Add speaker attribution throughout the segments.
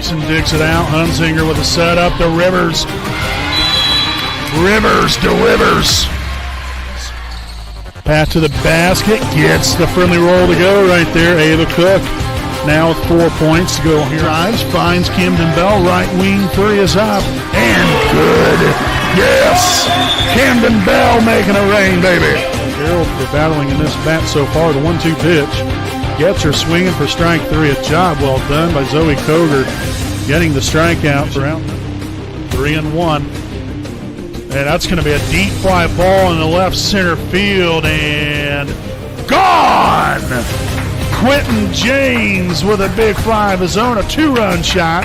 Speaker 1: Jackson digs it out. Hunzinger with a setup to Rivers. Rivers delivers. Pass to the basket. Gets the friendly roll to go right there. Ava Cook now with 4 points to go here. Drives, finds Camden Bell. Right wing three is up. And good. Yes. Camden Bell making it rain, baby. Carroll for battling in this bat so far. The 1-2 pitch. Gets her swinging for strike three. A job well done by Zoe Koger getting the strikeout for out. 3-1. And that's going to be a deep fly ball in the left center field. And gone! Quentin James with a big fly of his own, a two-run shot.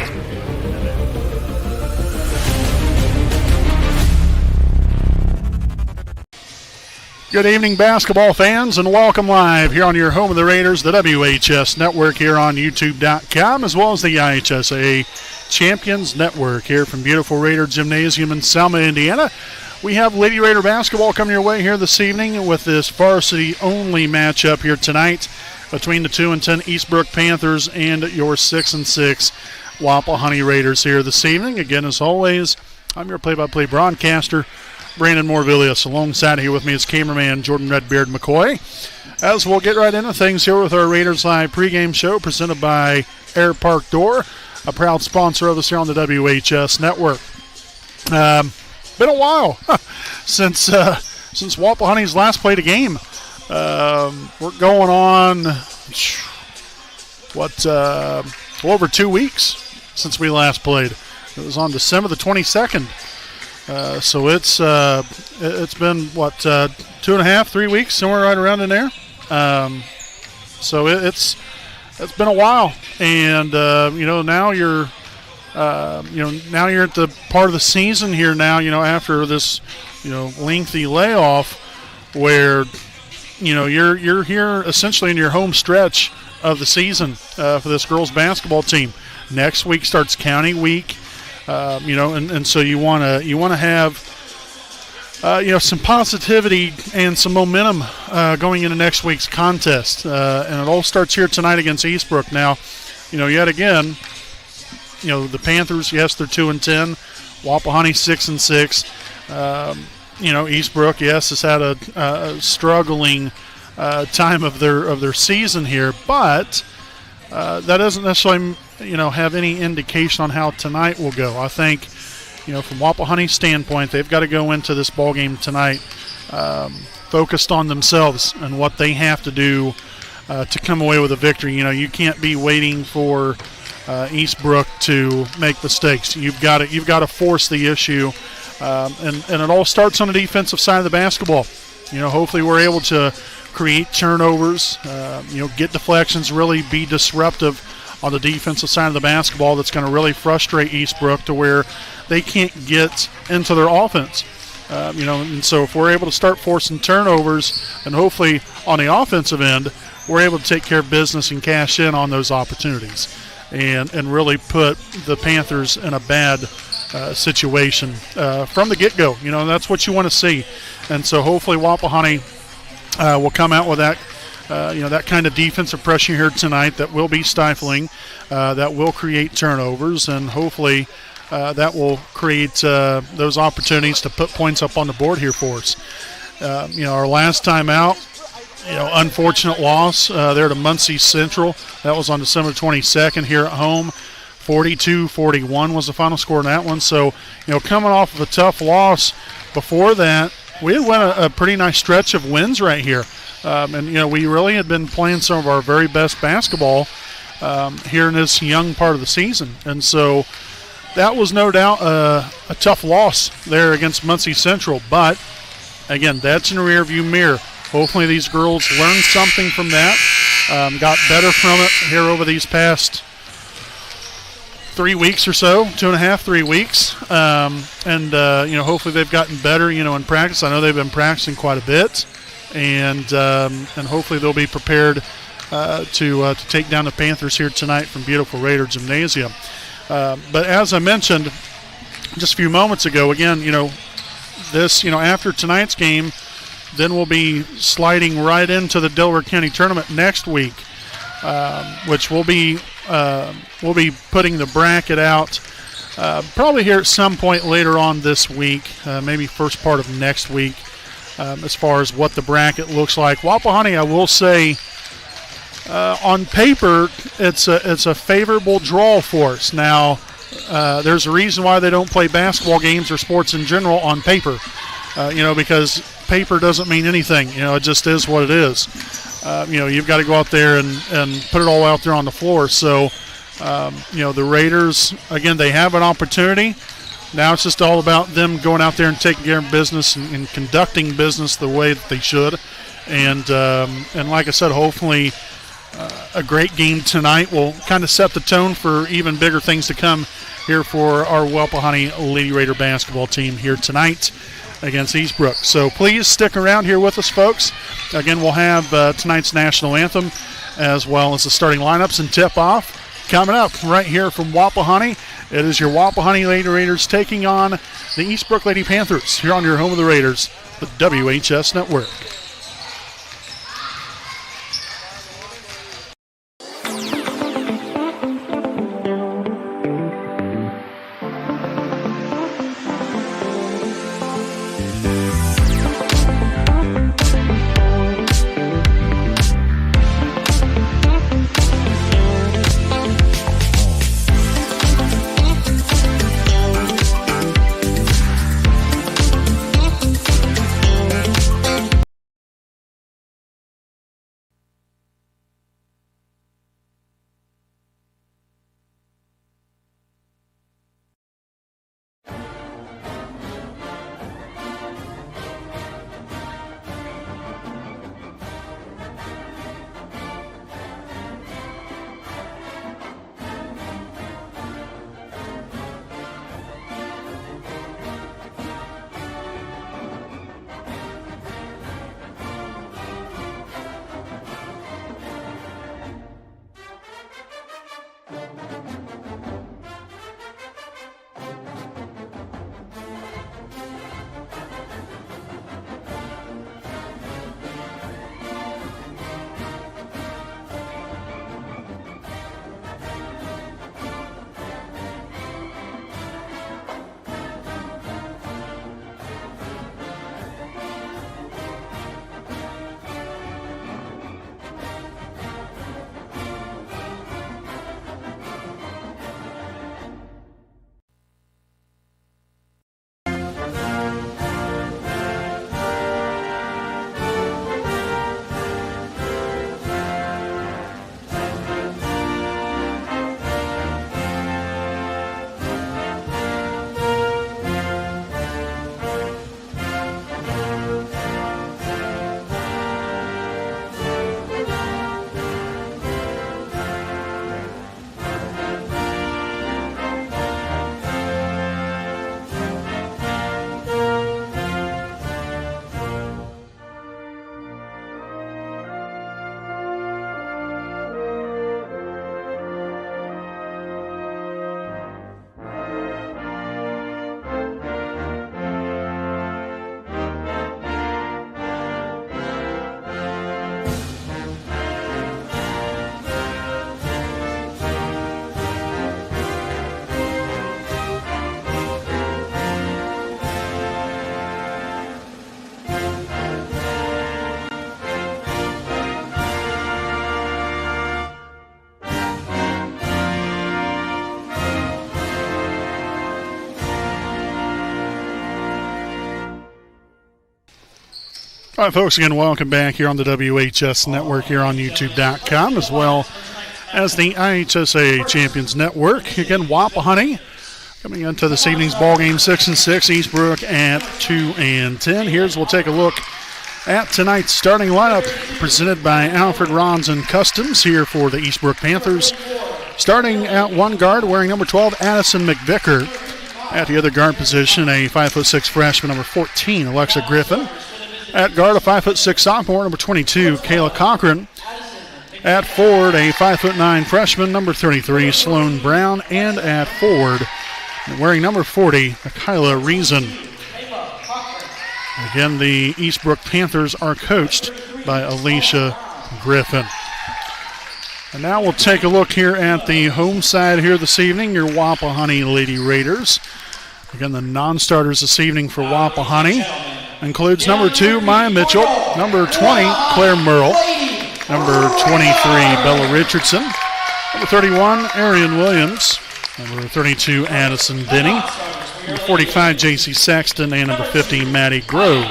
Speaker 1: Good evening, basketball fans, and welcome live here on your home of the Raiders, the WHS Network here on YouTube.com, as well as the IHSA Champions Network here from beautiful Raider Gymnasium in Selma, Indiana. We have Lady Raider basketball coming your way here this evening with this varsity-only matchup here tonight between the 2-10 Eastbrook Panthers and your 6-6 Wapahani Raiders here this evening. Again, as always, I'm your play-by-play broadcaster, Brandon Morvillius. Alongside here with me is cameraman Jordan Redbeard McCoy. As we'll get right into things here with our Raiders Live pregame show presented by Air Park Door, a proud sponsor of us here on the WHS Network. Been a while since Wapahani's last played a game. We're going on, over 2 weeks since we last played. It was on December the 22nd. So it's been, 2.5, 3 weeks, somewhere right around in there. So it's been a while. And, now you're at the part of the season here now, after this, lengthy layoff where, you're here essentially in your home stretch of the season for this girls basketball team. Next week starts county week, and so you want to have, some positivity and some momentum going into next week's contest. And it all starts here tonight against Eastbrook. Now, yet again, the Panthers, yes, they're 2-10. Wapahani 6-6. Eastbrook, yes, has had a struggling time of their season here, but that doesn't necessarily have any indication on how tonight will go. I think from Wapahani's standpoint, they've got to go into this ball game tonight focused on themselves and what they have to do to come away with a victory. You can't be waiting for Eastbrook to make mistakes. You've got to force the issue, and it all starts on the defensive side of the basketball. Hopefully we're able to create turnovers, get deflections, really be disruptive on the defensive side of the basketball. That's going to really frustrate Eastbrook to where they can't get into their offense. And so if we're able to start forcing turnovers, and hopefully on the offensive end, we're able to take care of business and cash in on those opportunities. And really put the Panthers in a bad situation from the get-go. That's what you want to see. And so hopefully Wapahani will come out with that, that kind of defensive pressure here tonight that will be stifling, that will create turnovers, and hopefully that will create those opportunities to put points up on the board here for us. Our last time out, unfortunate loss there to Muncie Central. That was on December 22nd here at home. 42-41 was the final score in that one. So, coming off of a tough loss before that, we had won a pretty nice stretch of wins right here. And we really had been playing some of our very best basketball here in this young part of the season. And so that was no doubt a tough loss there against Muncie Central. But, again, that's in the rearview mirror. Hopefully these girls learned something from that, got better from it here over these past 3 weeks or so, 2.5, 3 weeks. Hopefully they've gotten better, in practice. I know they've been practicing quite a bit. And hopefully they'll be prepared to take down the Panthers here tonight from beautiful Raider Gymnasium. But as I mentioned just a few moments ago, again, this, after tonight's game, then we'll be sliding right into the Delaware County Tournament next week, which will be we'll be putting the bracket out probably here at some point later on this week, maybe first part of next week, as far as what the bracket looks like. Wapahani, I will say, on paper, it's a favorable draw for us. Now, there's a reason why they don't play basketball games or sports in general on paper, because paper doesn't mean anything. It just is what it is. You've got to go out there and put it all out there on the floor. So, the Raiders, again, they have an opportunity. Now it's just all about them going out there and taking care of business and conducting business the way that they should. And like I said, hopefully a great game tonight will kind of set the tone for even bigger things to come here for our Wapahani Lady Raider basketball team here tonight against Eastbrook. So please stick around here with us, folks. Again, we'll have tonight's national anthem as well as the starting lineups and tip-off coming up right here from Wapahani. It is your Wapahani Lady Raiders taking on the Eastbrook Lady Panthers here on your home of the Raiders, the WHS Network. All right, folks, again, welcome back here on the WHS Network here on YouTube.com, as well as the IHSA Champions Network. Again, Wapahani coming into this evening's ballgame 6-6, Eastbrook at 2-10. We'll take a look at tonight's starting lineup presented by Alfred Ronz and Customs here for the Eastbrook Panthers. Starting at one guard, wearing number 12, Addison McVicker. At the other guard position, a 5'6" freshman, number 14, Alexa Griffin. At guard, a 5'6" sophomore, number 22, Kayla Cochran. At forward, a 5'9" freshman, number 33, Sloan Brown. And at forward, wearing number 40, Kyla Reason. Again, the the Eastbrook Panthers are coached by Alicia Griffin. And now we'll take a look here at the home side here this evening, your Wapahani Lady Raiders. Again, the non-starters this evening for Wapahani includes number 2, Maya Mitchell, number 20, Claire Merle, number 23, Bella Richardson, number 31, Arian Williams, number 32, Addison Denny, number 45, JC Sexton, and number 50, Maddie Grove.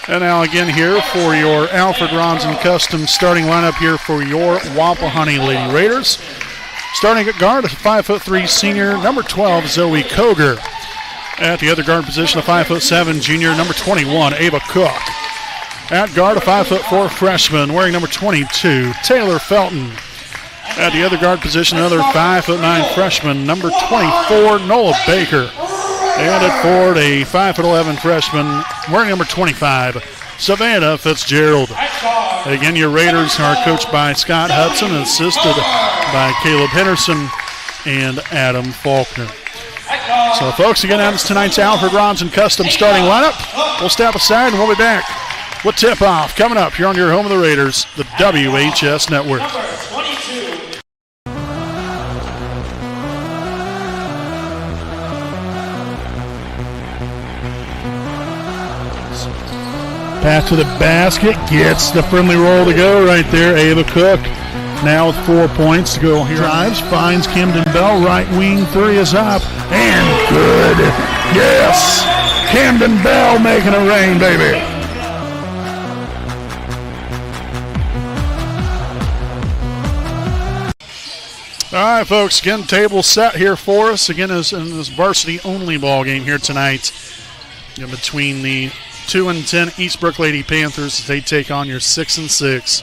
Speaker 1: And now again here for your Alfred Ronson Custom starting lineup here for your Wapahani Lady Raiders. Starting at guard, a 5'3" senior, number 12, Zoe Koger. At the other guard position, a 5'7" junior, number 21, Ava Cook. At guard, a 5'4" freshman, wearing number 22, Taylor Felton. At the other guard position, another 5'9" freshman, number 24, Nola Baker. And at forward, a 5'11" freshman, wearing number 25, Savannah Fitzgerald. Again, your Raiders are coached by Scott Hudson, assisted by Caleb Henderson and Adam Faulkner. So, folks, again, that is tonight's Alfred Ronson Custom starting lineup. We'll step aside and we'll be back with tip-off coming up here on your home of the Raiders, the WHS Network. Pass to the basket, gets the friendly roll to go right there. Ava Cook now with 4 points to go here. Drives, finds Camden Bell, right wing, 3 is up, and good. Yes, Camden Bell making it rain, baby. All right, folks, again, table set here for us. Again, in this varsity-only ball game here tonight between the 2-10 Eastbrook Lady Panthers as they take on your 6-6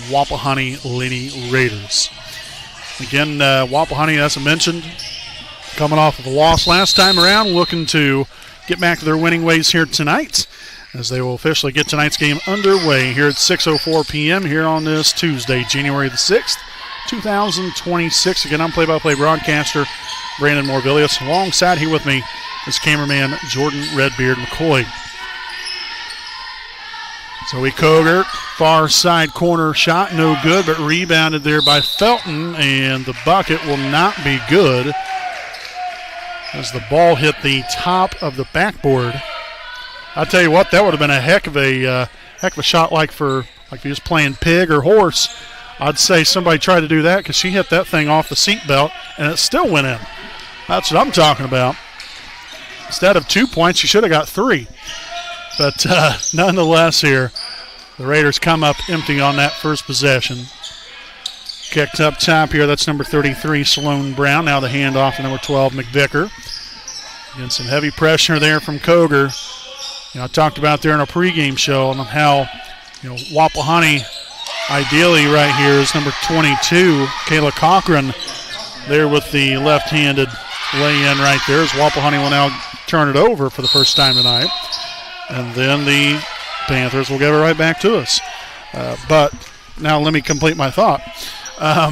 Speaker 1: Wapahani Lady Raiders. Again, Wapahani, as I mentioned, coming off of a loss last time around, looking to get back to their winning ways here tonight as they will officially get tonight's game underway here at 6:04 p.m. here on this Tuesday, January the 6th, 2026. Again, I'm play-by-play broadcaster Brandon Morvillius. Alongside here with me is cameraman Jordan Redbeard McCoy. Zoe Koger, far side corner shot, no good, but rebounded there by Felton, and the bucket will not be good as the ball hit the top of the backboard. I'll tell you what, that would have been a heck of a shot, like if he was playing pig or horse. I'd say somebody tried to do that because she hit that thing off the seatbelt, and it still went in. That's what I'm talking about. Instead of 2 points, she should have got 3. But nonetheless here, the Raiders come up empty on that first possession. Kicked up top here, that's number 33, Sloan Brown. Now the handoff to number 12, McVicker. Again, some heavy pressure there from Koger. I talked about there in our pregame show on how, Wapahani ideally right here is number 22, Kayla Cochran, there with the left-handed lay-in right there as Wapahani will now turn it over for the first time tonight. And then the Panthers will give it right back to us. But now let me complete my thought. I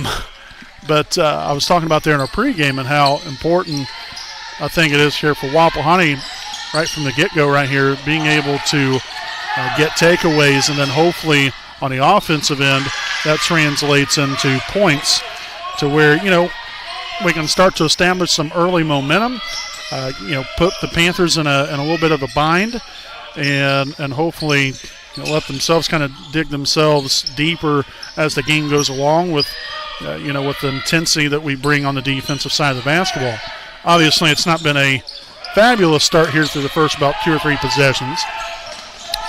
Speaker 1: was talking about there in our pregame and how important I think it is here for Wapahani right from the get-go right here, being able to get takeaways, and then hopefully on the offensive end that translates into points to where, we can start to establish some early momentum, put the Panthers in a little bit of a bind, and hopefully let themselves kind of dig themselves deeper as the game goes along with the intensity that we bring on the defensive side of the basketball. Obviously, it's not been a fabulous start here through the first about 2 or 3 possessions,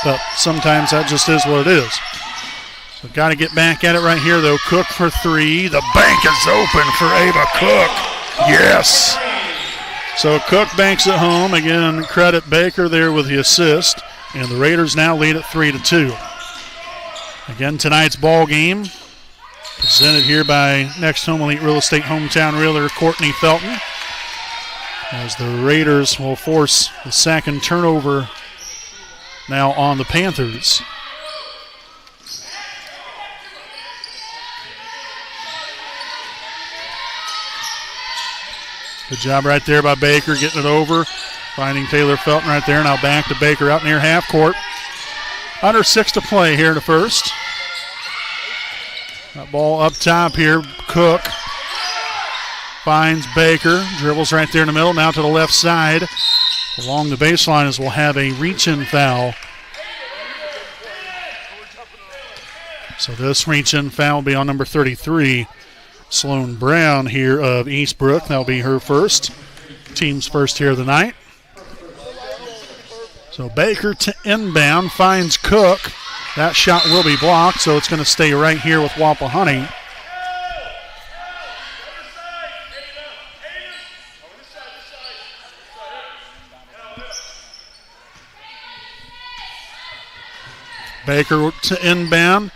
Speaker 1: but sometimes that just is what it is. So got to get back at it right here, though. Cook for 3. The bank is open for Ava Cook. Yes. So Cook banks it home. Again, credit Baker there with the assist. And the Raiders now lead at 3-2. Again, tonight's ball game presented here by Next Home Elite Real Estate hometown realtor Courtney Felton, as the Raiders will force the second turnover now on the Panthers. Good job right there by Baker getting it over, finding Taylor Felton right there. Now back to Baker out near half court. Under 6 to play here in the first. That ball up top here. Cook finds Baker. Dribbles right there in the middle. Now to the left side. Along the baseline as we'll have a reach-in foul. So this reach-in foul will be on number 33, Sloan Brown here of Eastbrook. That'll be her first. Team's first here of the night. So Baker to inbound, finds Cook. That shot will be blocked, so it's going to stay right here with Wapahani. Baker to inbound.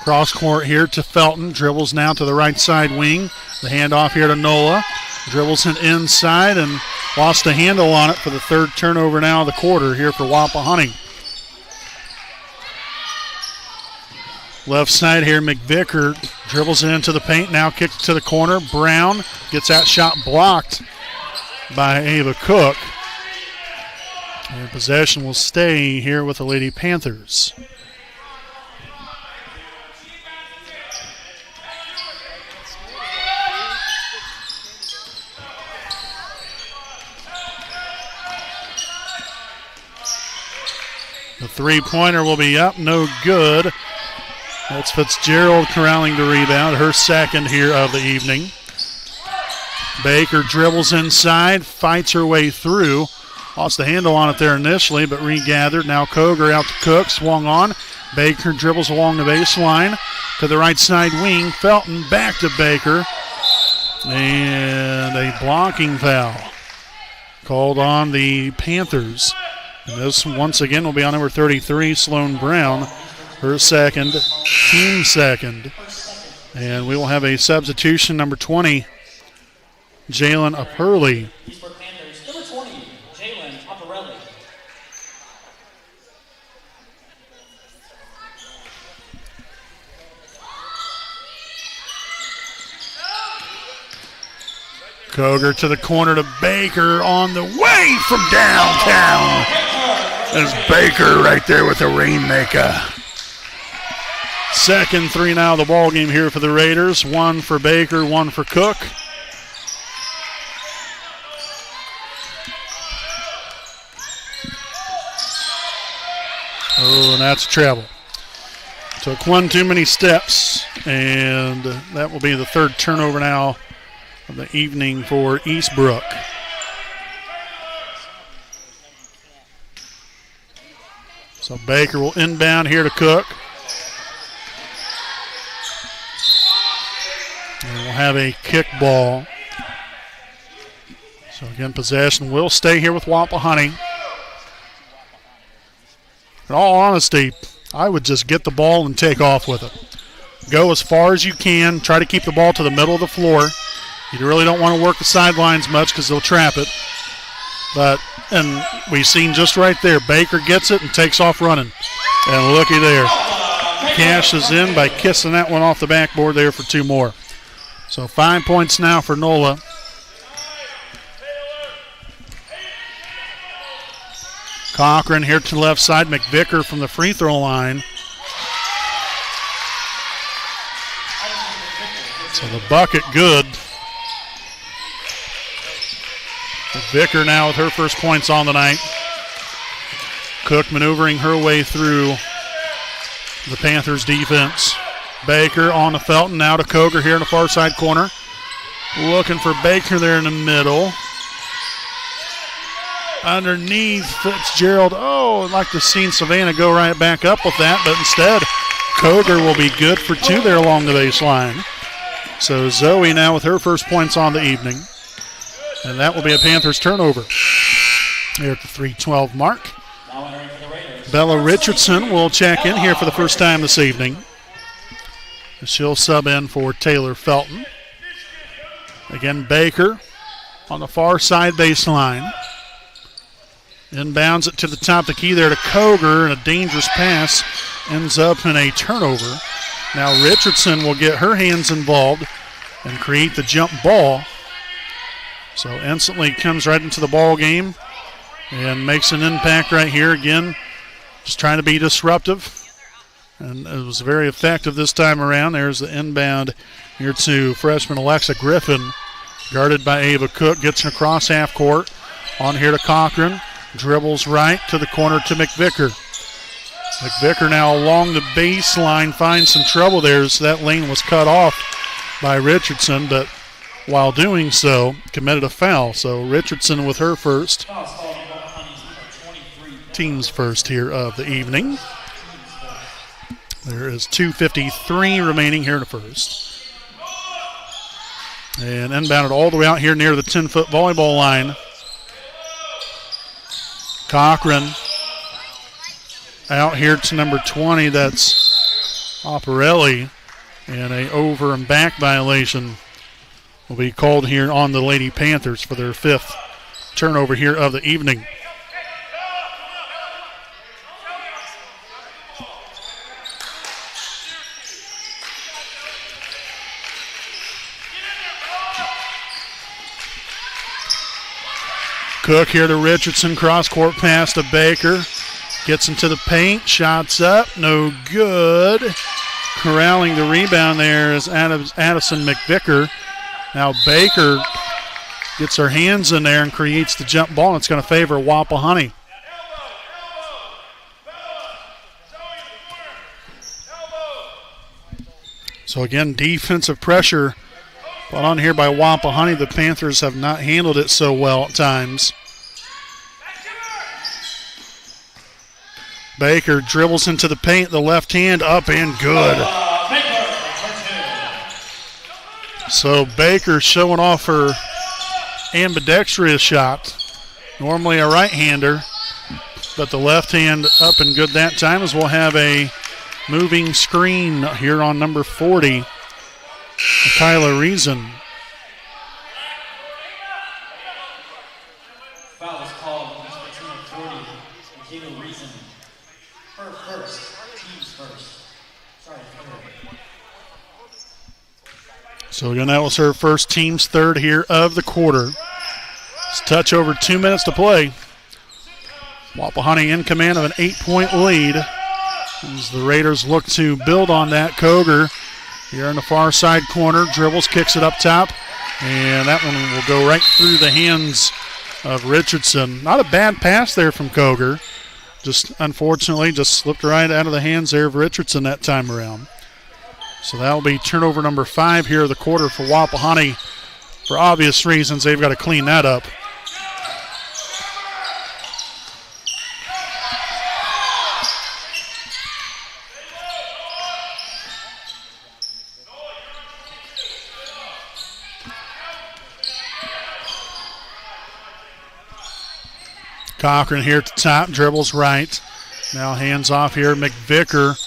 Speaker 1: Cross court here to Felton. Dribbles now to the right side wing. The handoff here to Nola. Dribbles it inside and lost a handle on it for the third turnover now of the quarter here for Wapahani. Left side here, McVicker dribbles it into the paint. Now kicks to the corner. Brown gets that shot blocked by Ava Cook. And possession will stay here with the Lady Panthers. The three-pointer will be up, no good. That's Fitzgerald corralling the rebound, her second here of the evening. Baker dribbles inside, fights her way through. Lost the handle on it there initially, but regathered. Now Koger out to Cook, swung on. Baker dribbles along the baseline to the right side wing. Felton back to Baker. And a blocking foul called on the Panthers. And this, once again, will be on number 33, Sloan Brown. Her second, team second. And we will have a substitution, number 20, Jalen Apurley.
Speaker 2: Eastbrook Panthers, number 20, Jalen Apurley.
Speaker 1: Koger to the corner to Baker on the way from downtown. There's Baker right there with the rainmaker. Second three now of the ball game here for the Raiders. One for Baker, one for Cook. Oh, and that's travel. Took one too many steps, and that will be the third turnover now of the evening for Eastbrook. So Baker will inbound here to Cook. And we'll have a kick ball. So again, possession will stay here with Wapahani. In all honesty, I would just get the ball and take off with it. Go as far as you can. Try to keep the ball to the middle of the floor. You really don't want to work the sidelines much because they'll trap it. And we've seen just right there, Baker gets it and takes off running. And looky there. Cashes in by kissing that one off the backboard there for two more. So 5 points now for Nola. Cochran here to the left side. McVicker from the free throw line. So the bucket good. McVicker now with her first points on the night. Cook maneuvering her way through the Panthers defense. Baker on to Felton, now to Koger here in the far side corner. Looking for Baker there in the middle. Underneath Fitzgerald. Oh, I'd like to have seen Savannah go right back up with that, but instead Koger will be good for two there along the baseline. So Zoe now with her first points on the evening. And that will be a Panthers turnover. Here at the 3:12 mark. Bella Richardson will check in here for the first time this evening. She'll sub in for Taylor Felton. Again, Baker on the far side baseline. Inbounds it to the top of the key there to Koger, and a dangerous pass ends up in a turnover. Now Richardson will get her hands involved and create the jump ball. So instantly comes right into the ball game and makes an impact right here. Again, just trying to be disruptive And it was very effective this time around. There's the inbound here to freshman Alexa Griffin. Guarded by Ava Cook. Gets her across half court. On here to Cochran. Dribbles right to the corner to McVicker. McVicker now along the baseline finds some trouble there. So that lane was cut off by Richardson, but while doing so, committed a foul. So Richardson with her first. Team's first here of the evening. There is 2:53 remaining here in the first. And inbounded all the way out here near the 10-foot volleyball line. Cochran out here to number 20. That's Operelli. And a over and back violation will be called here on the Lady Panthers for their 5th turnover here of the evening. Cook here to Richardson, cross-court pass to Baker. Gets into the paint, shots up, no good. Corralling the rebound there is Addison McVicker. Now Baker gets her hands in there and creates the jump ball, and it's going to favor Wapahani. So again, defensive pressure put on here by Wapahani. The Panthers have not handled it so well at times. Baker dribbles into the paint, the left hand up and good. So Baker showing off her ambidextrous shot. Normally a right-hander, but the left hand up and good that time, as we'll have a moving screen here on number 40, Kyla Reason.
Speaker 2: Foul is called against number 40, Michaela Reason. Her first, team's first. Sorry,
Speaker 1: So again, that was her first, team's third here of the quarter. It's touch over 2 minutes to play. Wapahani in command of an 8-point lead as the Raiders look to build on that. Koger here in the far side corner, dribbles, kicks it up top, and that one will go right through the hands of Richardson. Not a bad pass there from Koger. Just unfortunately just slipped right out of the hands there of Richardson that time around. So that will be turnover number 5 here of the quarter for Wapahani. For obvious reasons, they've got to clean that up. Cochran here at the top, dribbles right. Now hands off here, McVicker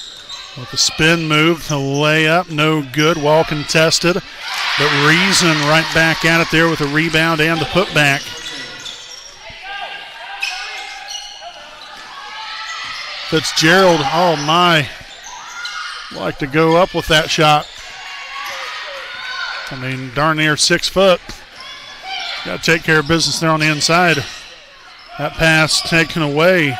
Speaker 1: with the spin move, the layup, no good, well contested. But Reason right back at it there with a rebound and the putback. Fitzgerald, oh my, like to go up with that shot. I mean, darn near 6 foot. Got to take care of business there on the inside. That pass taken away.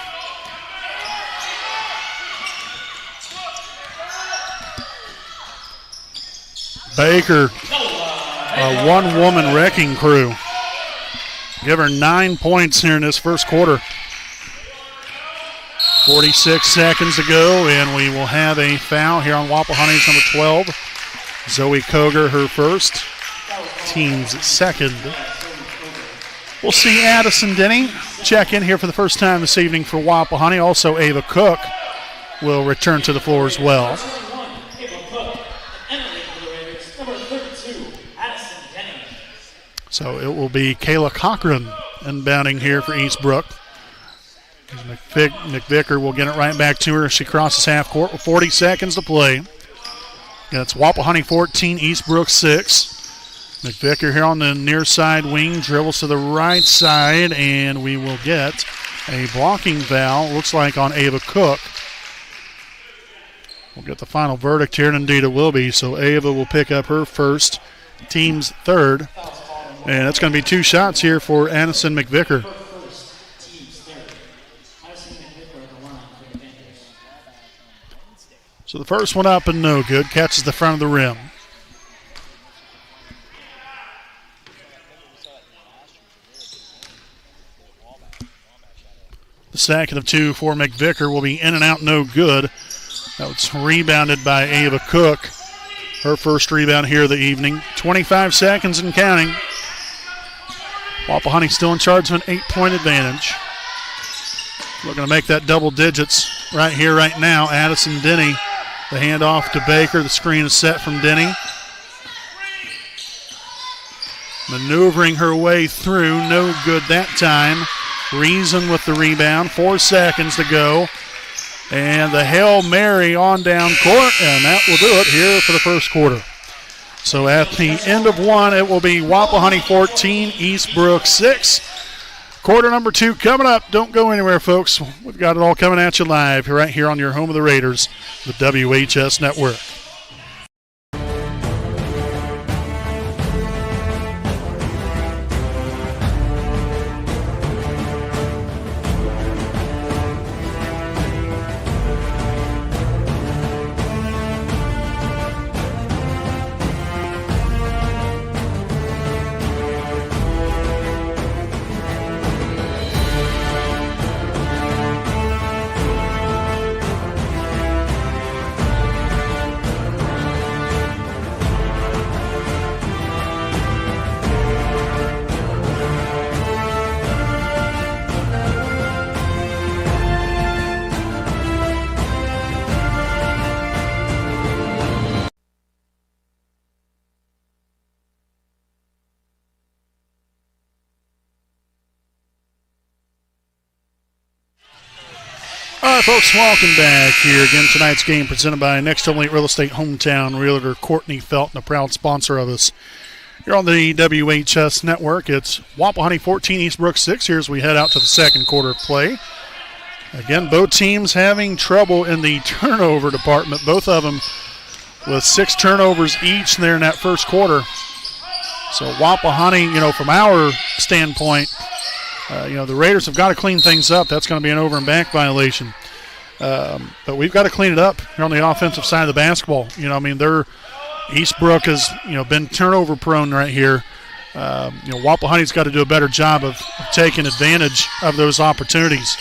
Speaker 1: Baker, a one-woman wrecking crew. Give her 9 points here in this first quarter. 46 seconds to go, and we will have a foul here on Wapahani's number 12. Zoe Koger, her first, team's second. We'll see Addison Denny check in here for the first time this evening for Wapahani. Also, Ava Cook will return to the floor as well. So it will be Kayla Cochran inbounding here for Eastbrook. McVicker will get it right back to her as she crosses half court with 40 seconds to play. That's Wapahani 14, Eastbrook 6. McVicker here on the near side wing, dribbles to the right side, and we will get a blocking foul, looks like on Ava Cook. We'll get the final verdict here, and indeed it will be. So Ava will pick up her first, team's third, and it's going to be 2 shots here for Addison McVicker. So the first one up and no good. Catches the front of the rim. The second of two for McVicker will be in and out, no good. That was rebounded by Ava Cook. Her first rebound here of the evening. 25 seconds and counting. Wapahani still in charge of an 8-point advantage. Looking to make that double digits right here, right now. Addison Denny, the handoff to Baker. The screen is set from Denny. Maneuvering her way through, no good that time. Reason with the rebound, 4 seconds to go. And the Hail Mary on down court, and that will do it here for the first quarter. So at the end of one, it will be Wapahani 14, Eastbrook 6. Quarter number 2 coming up. Don't go anywhere, folks. We've got it all coming at you live right here on your home of the Raiders, the WHS Network. All right, folks, welcome back here again. Tonight's game presented by Next Elite Real Estate Hometown Realtor Courtney Felton, a proud sponsor of us. Here on the WHS Network, it's Wapahani 14, Eastbrook 6 here as we head out to the second quarter of play. Again, both teams having trouble in the turnover department, both of them with 6 turnovers each there in that first quarter. So Wapahani, from our standpoint, the Raiders have got to clean things up. That's going to be an over and back violation. But we've got to clean it up here on the offensive side of the basketball. Eastbrook has, been turnover prone right here. Wapahani's got to do a better job of taking advantage of those opportunities.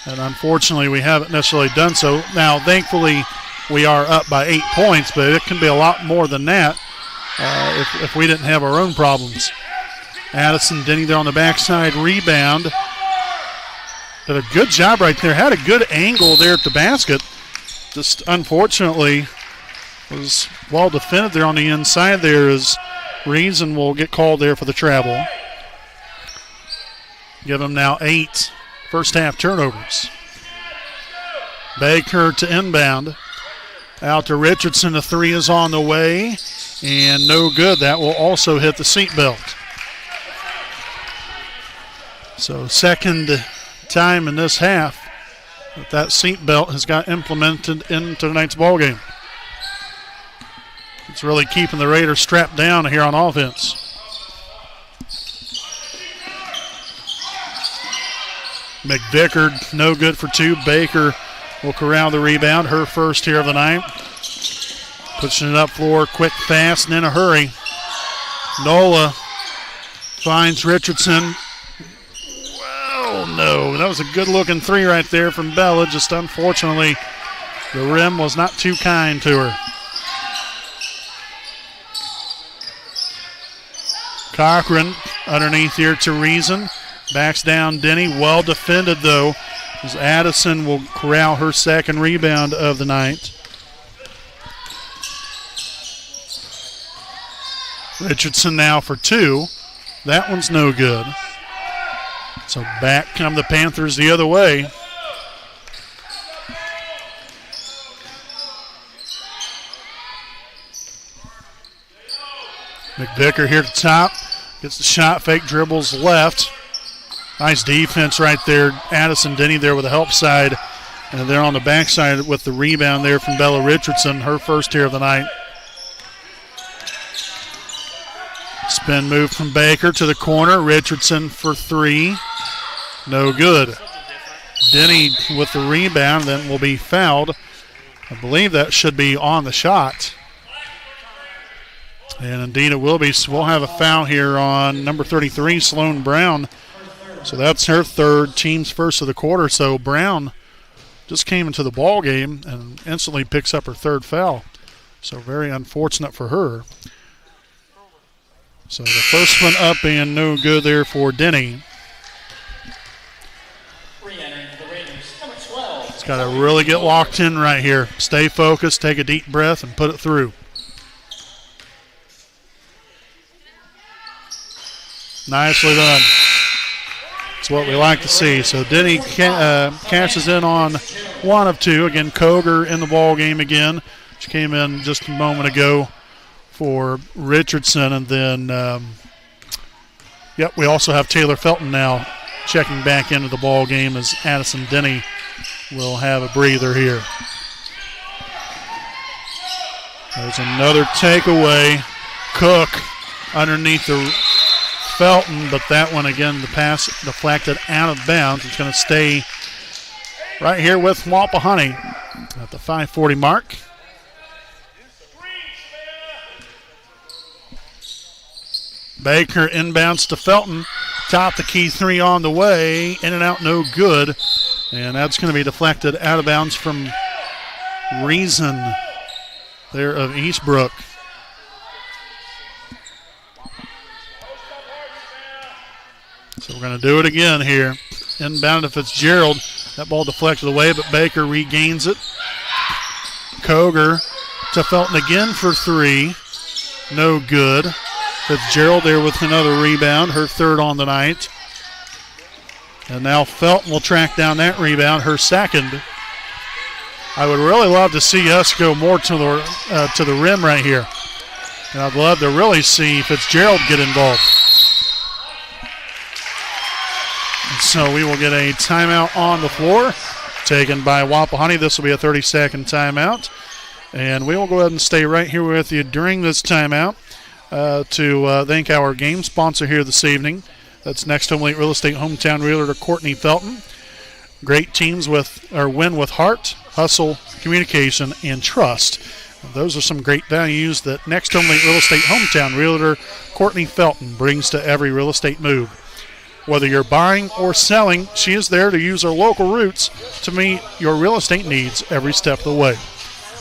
Speaker 1: And unfortunately, we haven't necessarily done so. Now, thankfully, we are up by 8 points, but it can be a lot more than that if we didn't have our own problems. Addison Denny there on the backside rebound. Did a good job right there. Had a good angle there at the basket. Just unfortunately was well defended there on the inside there as Reason will get called there for the travel. Give him now 8 first half turnovers. Baker to inbound. Out to Richardson. The 3 is on the way. And no good. That will also hit the seat belt. So second time in this half that seat belt has got implemented into tonight's ballgame. It's really keeping the Raiders strapped down here on offense. McVicker, no good for 2. Baker will corral the rebound, her first here of the night. Pushing it up floor, quick, fast, and in a hurry. Nola finds Richardson. Oh, no. That was a good-looking 3 right there from Bella. Just unfortunately, the rim was not too kind to her. Cochran underneath here to Reason. Backs down Denny. Well defended, though, as Addison will corral her second rebound of the night. Richardson now for 2. That one's no good. So back come the Panthers the other way. McVicker here at the top. Gets the shot fake, dribbles left. Nice defense right there. Addison Denny there with the help side. And they're on the backside with the rebound there from Bella Richardson, her first here of the night. Spin move from Baker to the corner. Richardson for 3. No good. Denny with the rebound, then will be fouled. I believe that should be on the shot. And indeed it will be. So we'll have a foul here on number 33, Sloan Brown. So that's her third, team's first of the quarter. So Brown just came into the ball game and instantly picks up her third foul. So very unfortunate for her. So the first one up and no good there for Denny. It's got to really get locked in right here. Stay focused, take a deep breath, and put it through. Nicely done. That's what we like to see. So Denny cashes in on one of two. Again, Koger in the ball game again. She came in just a moment ago for Richardson. And then, we also have Taylor Felton now checking back into the ball game as Addison Denny will have a breather here. There's another takeaway. Cook underneath the Felton, but that one again, the pass deflected out of bounds. It's going to stay right here with Wapahani at the 5:40 mark. Baker inbounds to Felton. Top the key three on the way. In and out, no good. And that's going to be deflected out of bounds from Reason there of Eastbrook. So we're going to do it again here. Inbound to Fitzgerald. That ball deflected away, but Baker regains it. Koger to Felton again for three. No good. Fitzgerald there with another rebound, her third on the night. And now Felton will track down that rebound, her second. I would really love to see us go more to the rim right here. And I'd love to really see Fitzgerald get involved. So we will get a timeout on the floor taken by Wapahani. This will be a 30-second timeout. And we will go ahead and stay right here with you during this timeout to thank our game sponsor here this evening. That's Next Home Elite Real Estate Hometown Realtor Courtney Felton. Great teams win with heart, hustle, communication, and trust. Those are some great values that Next Home Elite Real Estate Hometown Realtor Courtney Felton brings to every real estate move. Whether you're buying or selling, she is there to use her local roots to meet your real estate needs every step of the way.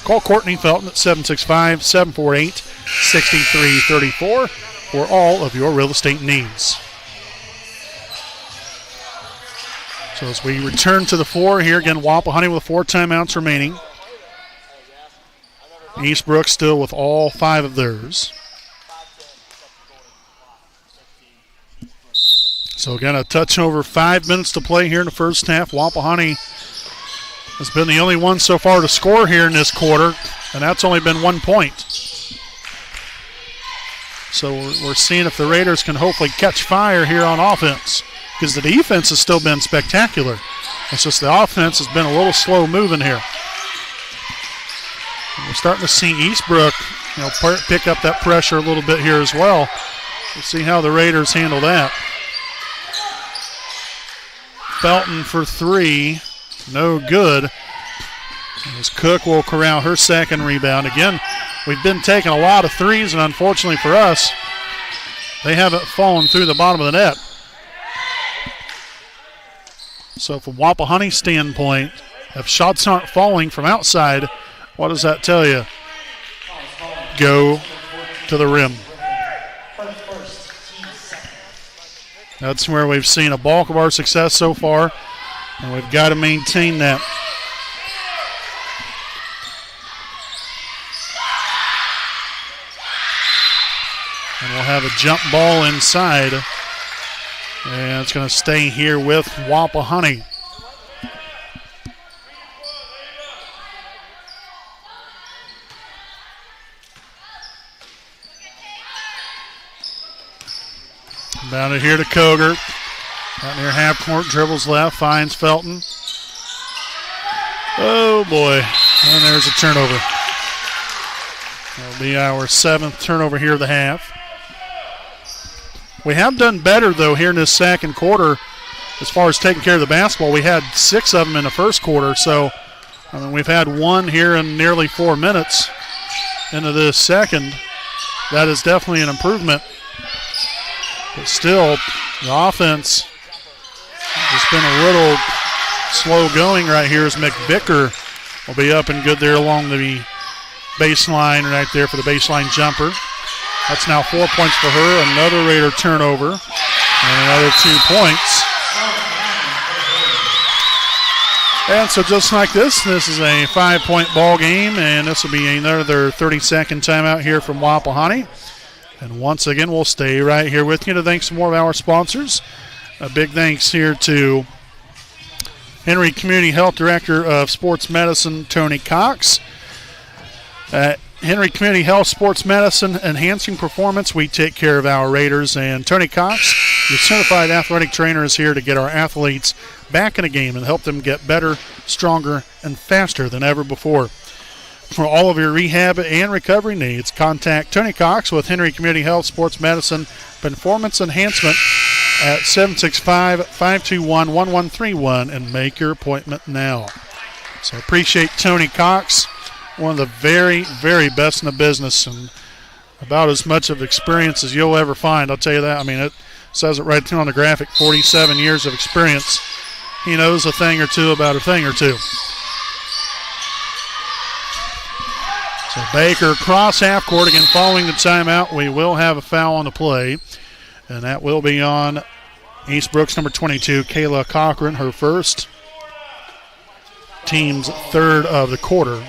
Speaker 1: Call Courtney Felton at 765-748-6334 for all of your real estate needs. So as we return to the floor here, again, Wapahani with 4 timeouts remaining. Eastbrook still with all 5 of theirs. So again, a touch over 5 minutes to play here in the first half. Wapahani has been the only one so far to score here in this quarter, and that's only been 1 point. So we're seeing if the Raiders can hopefully catch fire here on offense, because the defense has still been spectacular. It's just the offense has been a little slow moving here. And we're starting to see Eastbrook, pick up that pressure a little bit here as well. We'll see how the Raiders handle that. Felton for 3, no good. As Cook will corral her second rebound. Again, we've been taking a lot of threes, and unfortunately for us, they haven't fallen through the bottom of the net. So from Wapahani's standpoint, if shots aren't falling from outside, what does that tell you? Go to the rim. That's where we've seen a bulk of our success so far, and we've got to maintain that. And we'll have a jump ball inside, and it's going to stay here with Wapahani. Down it here to Koger. Out near half court, dribbles left, finds Felton. Oh boy, and there's a turnover. That'll be our 7th turnover here of the half. We have done better though here in this second quarter as far as taking care of the basketball. We had 6 of them in the first quarter, so I mean, we've had one here in nearly 4 minutes into this second. That is definitely an improvement. But still, the offense has been a little slow going right here as McVicker will be up and good there along the baseline right there for the baseline jumper. That's now 4 points for her. Another Raider turnover and another 2 points. And so just like this is a 5-point ball game, and this will be another 30-second timeout here from Wapahani. And once again, we'll stay right here with you to thank some more of our sponsors. A big thanks here to Henry Community Health Director of Sports Medicine, Tony Cox. Henry Community Health Sports Medicine, enhancing performance. We take care of our Raiders. And Tony Cox, your certified athletic trainer, is here to get our athletes back in a game and help them get better, stronger, and faster than ever before. For all of your rehab and recovery needs, contact Tony Cox with Henry Community Health Sports Medicine Performance Enhancement at 765-521-1131 and make your appointment now. So I appreciate Tony Cox, one of the very, very best in the business, and about as much of experience as you'll ever find. I'll tell you that. I mean, it says it right there on the graphic, 47 years of experience. He knows a thing or two about a thing or two. So Baker cross half court again following the timeout. We will have a foul on the play, and that will be on Eastbrook's number 22, Kayla Cochran, her first, team's third of the quarter.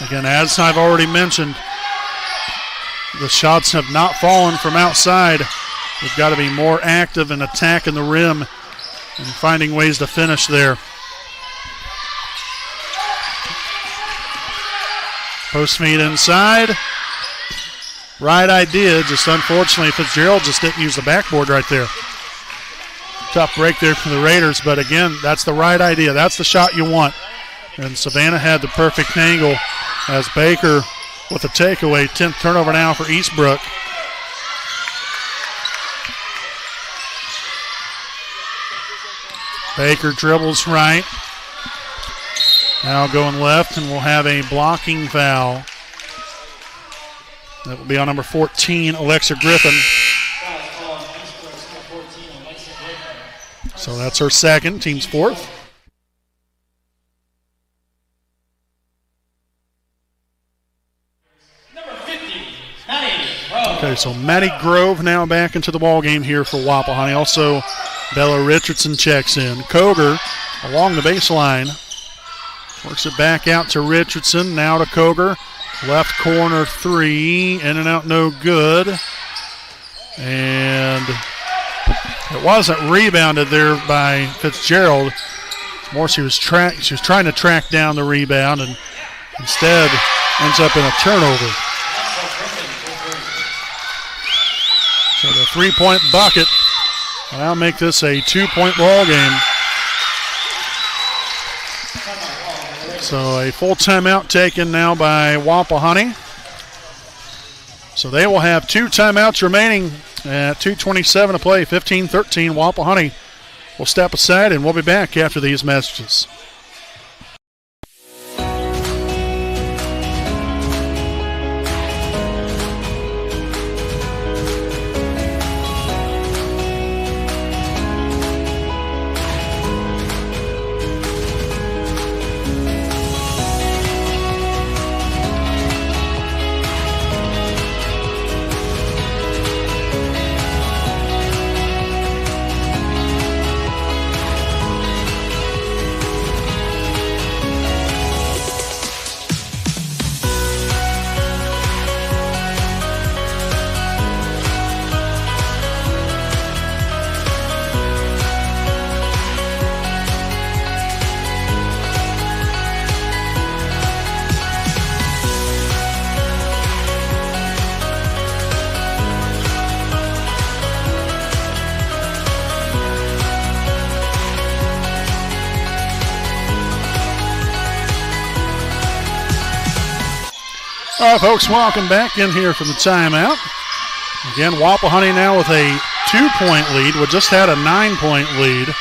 Speaker 1: Again, as I've already mentioned, the shots have not fallen from outside. We've got to be more active in attacking the rim and finding ways to finish there. Post feed inside. Right idea, just unfortunately Fitzgerald just didn't use the backboard right there. Tough break there from the Raiders, but again, that's the right idea. That's the shot you want. And Savannah had the perfect angle as Baker with a takeaway. 10th turnover now for Eastbrook. Baker dribbles right. Now going left, and we'll have a blocking foul. That will be on number 14, Alexa Griffin. So that's her second, team's fourth. Okay, so Maddie Grove now back into the ball game here for Wapahani. Also, Bella Richardson checks in. Koger along the baseline. Works it back out to Richardson. Now to Koger. Left corner three. In and out, no good. And it wasn't rebounded there by Fitzgerald. More she was trying to track down the rebound, and instead ends up in a turnover. So the 3-point bucket will now make this a 2-point ball game. So a full timeout taken now by Wapahani. So they will have 2 timeouts remaining at 2:27 to play, 15-13. Wapahani will step aside, and we'll be back after these messages. All right, folks, welcome back in here from the timeout. Again, Wapahani now with a 2-point lead. We just had a 9-point lead.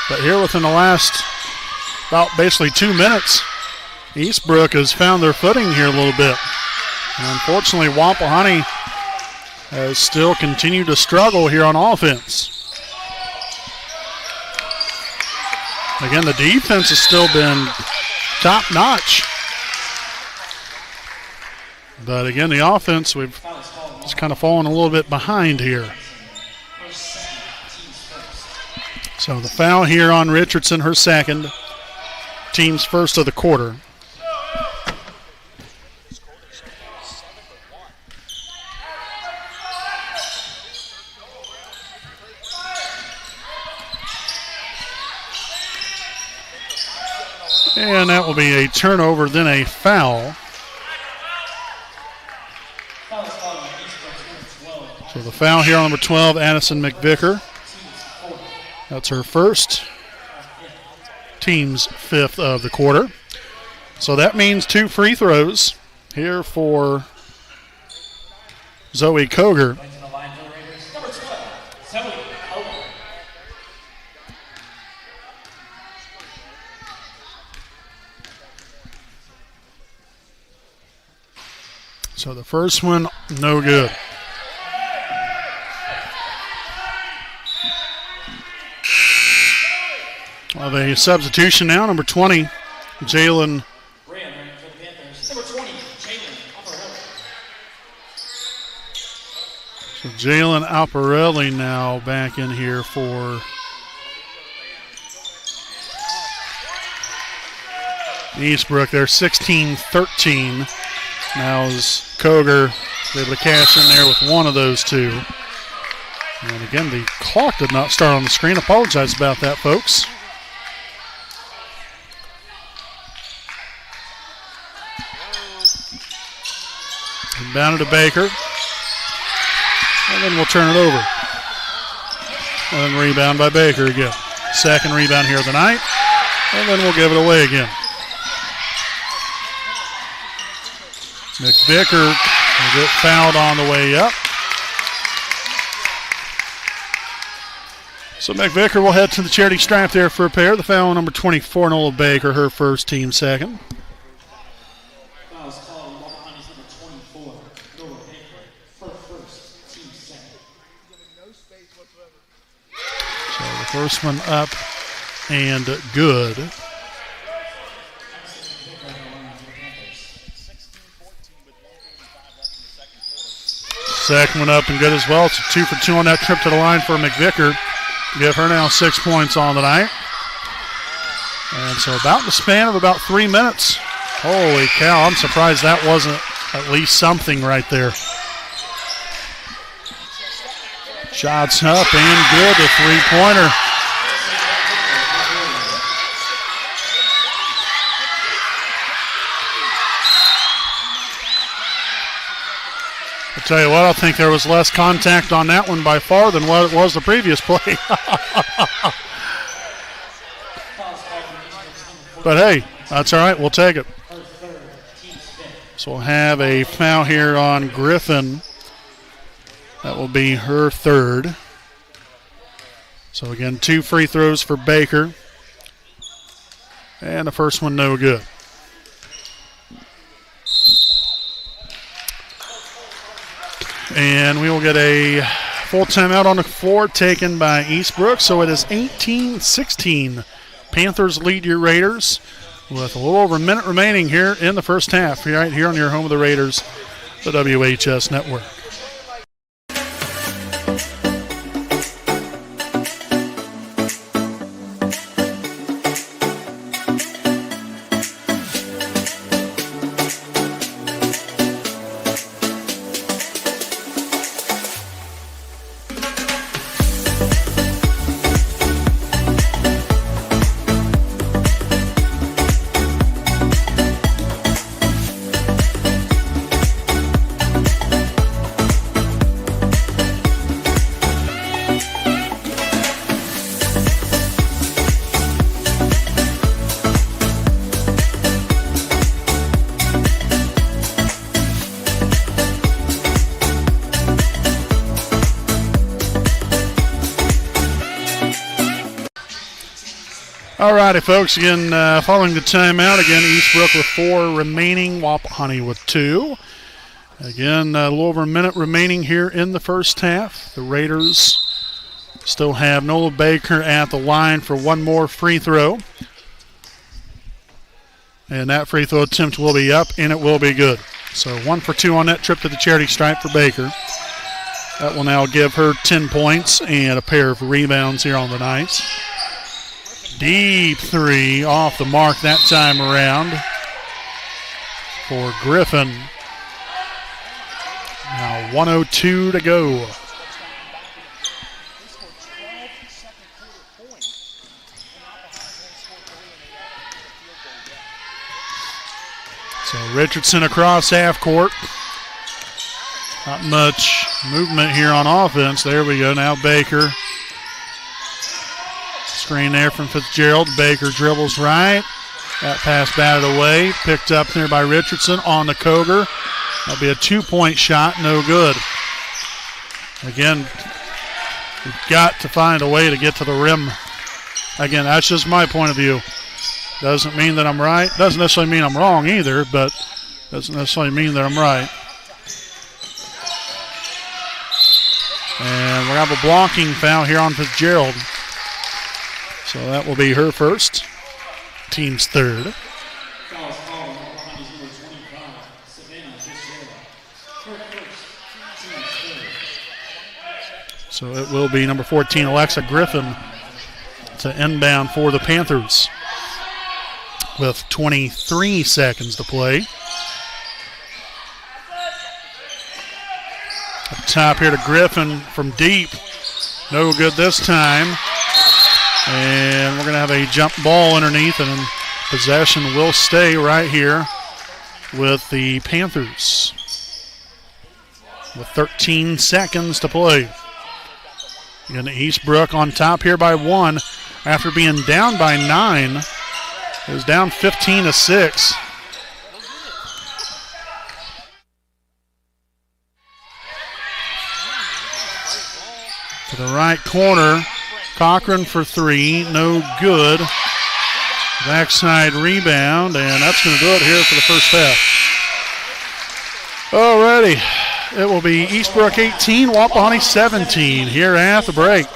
Speaker 1: But here within the last about basically 2 minutes, Eastbrook has found their footing here a little bit. And unfortunately, Wapahani has still continued to struggle here on offense. Again, the defense has still been top-notch. But again, the offense, we've just kind of fallen a little bit behind here. So the foul here on Richardson, her second. Team's first of the quarter. And that will be a turnover, then a foul. So the foul here on number 12, Addison McVicker. That's her first. Team's fifth of the quarter. So that means 2 free throws here for Zoe Koger. So the first one, no good. Of a substitution now, number 20, Jalen. So Jalen Alparelli now back in here for Eastbrook. They're 16-13. Now is Koger able to cash in there with one of those two. And again, the clock did not start on the screen. Apologize about that, folks. Inbounded to Baker. And then we'll turn it over. And rebound by Baker again. Second rebound here of the night. And then we'll give it away again. McVicker will get fouled on the way up. So McVicker will head to the charity stripe there for a pair. The foul on number 24, Nola Baker, her first, team second.
Speaker 2: Fouls called on Wapahani's number 24, Nola Baker, for first, team second.
Speaker 1: So the first one up and good. Second one up and good as well. It's 2 for 2 on that trip to the line for McVicker. Give her now 6 points on the night. And so about the span of about 3 minutes. Holy cow, I'm surprised that wasn't at least something right there. Shots up and good, the three-pointer. I'll tell you what, I think there was less contact on that one by far than what it was the previous play. But hey, that's all right, we'll take it. So we'll have a foul here on Griffin. That will be her third. So again, 2 free throws for Baker. And the first one no good. And we will get a full timeout on the floor taken by Eastbrook. So it is 18-16. Panthers lead your Raiders with a little over a minute remaining here in the first half. Right here on your home of the Raiders, the WHS Network. All righty, folks. Again, following the timeout, again, Eastbrook with 4 remaining, Wapahani with 2. Again, a little over a minute remaining here in the first half. The Raiders still have Nola Baker at the line for one more free throw. And that free throw attempt will be up, and it will be good. So 1 for 2 on that trip to the charity stripe for Baker. That will now give her 10 points and a pair of rebounds here on the night. Deep 3 off the mark that time around for Griffin. Now 1:02 to go. So Richardson across half court. Not much movement here on offense. There we go. Now Baker. Screen there from Fitzgerald. Baker dribbles right. That pass batted away. Picked up there by Richardson on the Koger. That'll be a 2-point shot. No good. Again, we've got to find a way to get to the rim. Again, that's just my point of view. Doesn't mean that I'm right. Doesn't necessarily mean I'm wrong either, but doesn't necessarily mean that I'm right. And we're going to have a blocking foul here on Fitzgerald. So that will be her first. Team's third. So it will be number 14, Alexa Griffin, to inbound for the Panthers with 23 seconds to play. Up top here to Griffin from deep. No good this time. And we're going to have a jump ball underneath, and possession will stay right here with the Panthers with 13 seconds to play. Again, Eastbrook on top here by 1 after being down by 9. It was down 15-6. To the right corner, Cochran for 3, no good. Backside rebound, and that's going to do it here for the first half. Alrighty, it will be Eastbrook 18, Wapahani 17 here at the break.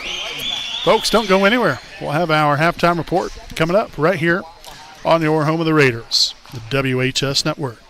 Speaker 1: Folks, don't go anywhere. We'll have our halftime report coming up right here on your home of the Raiders, the WHS Network.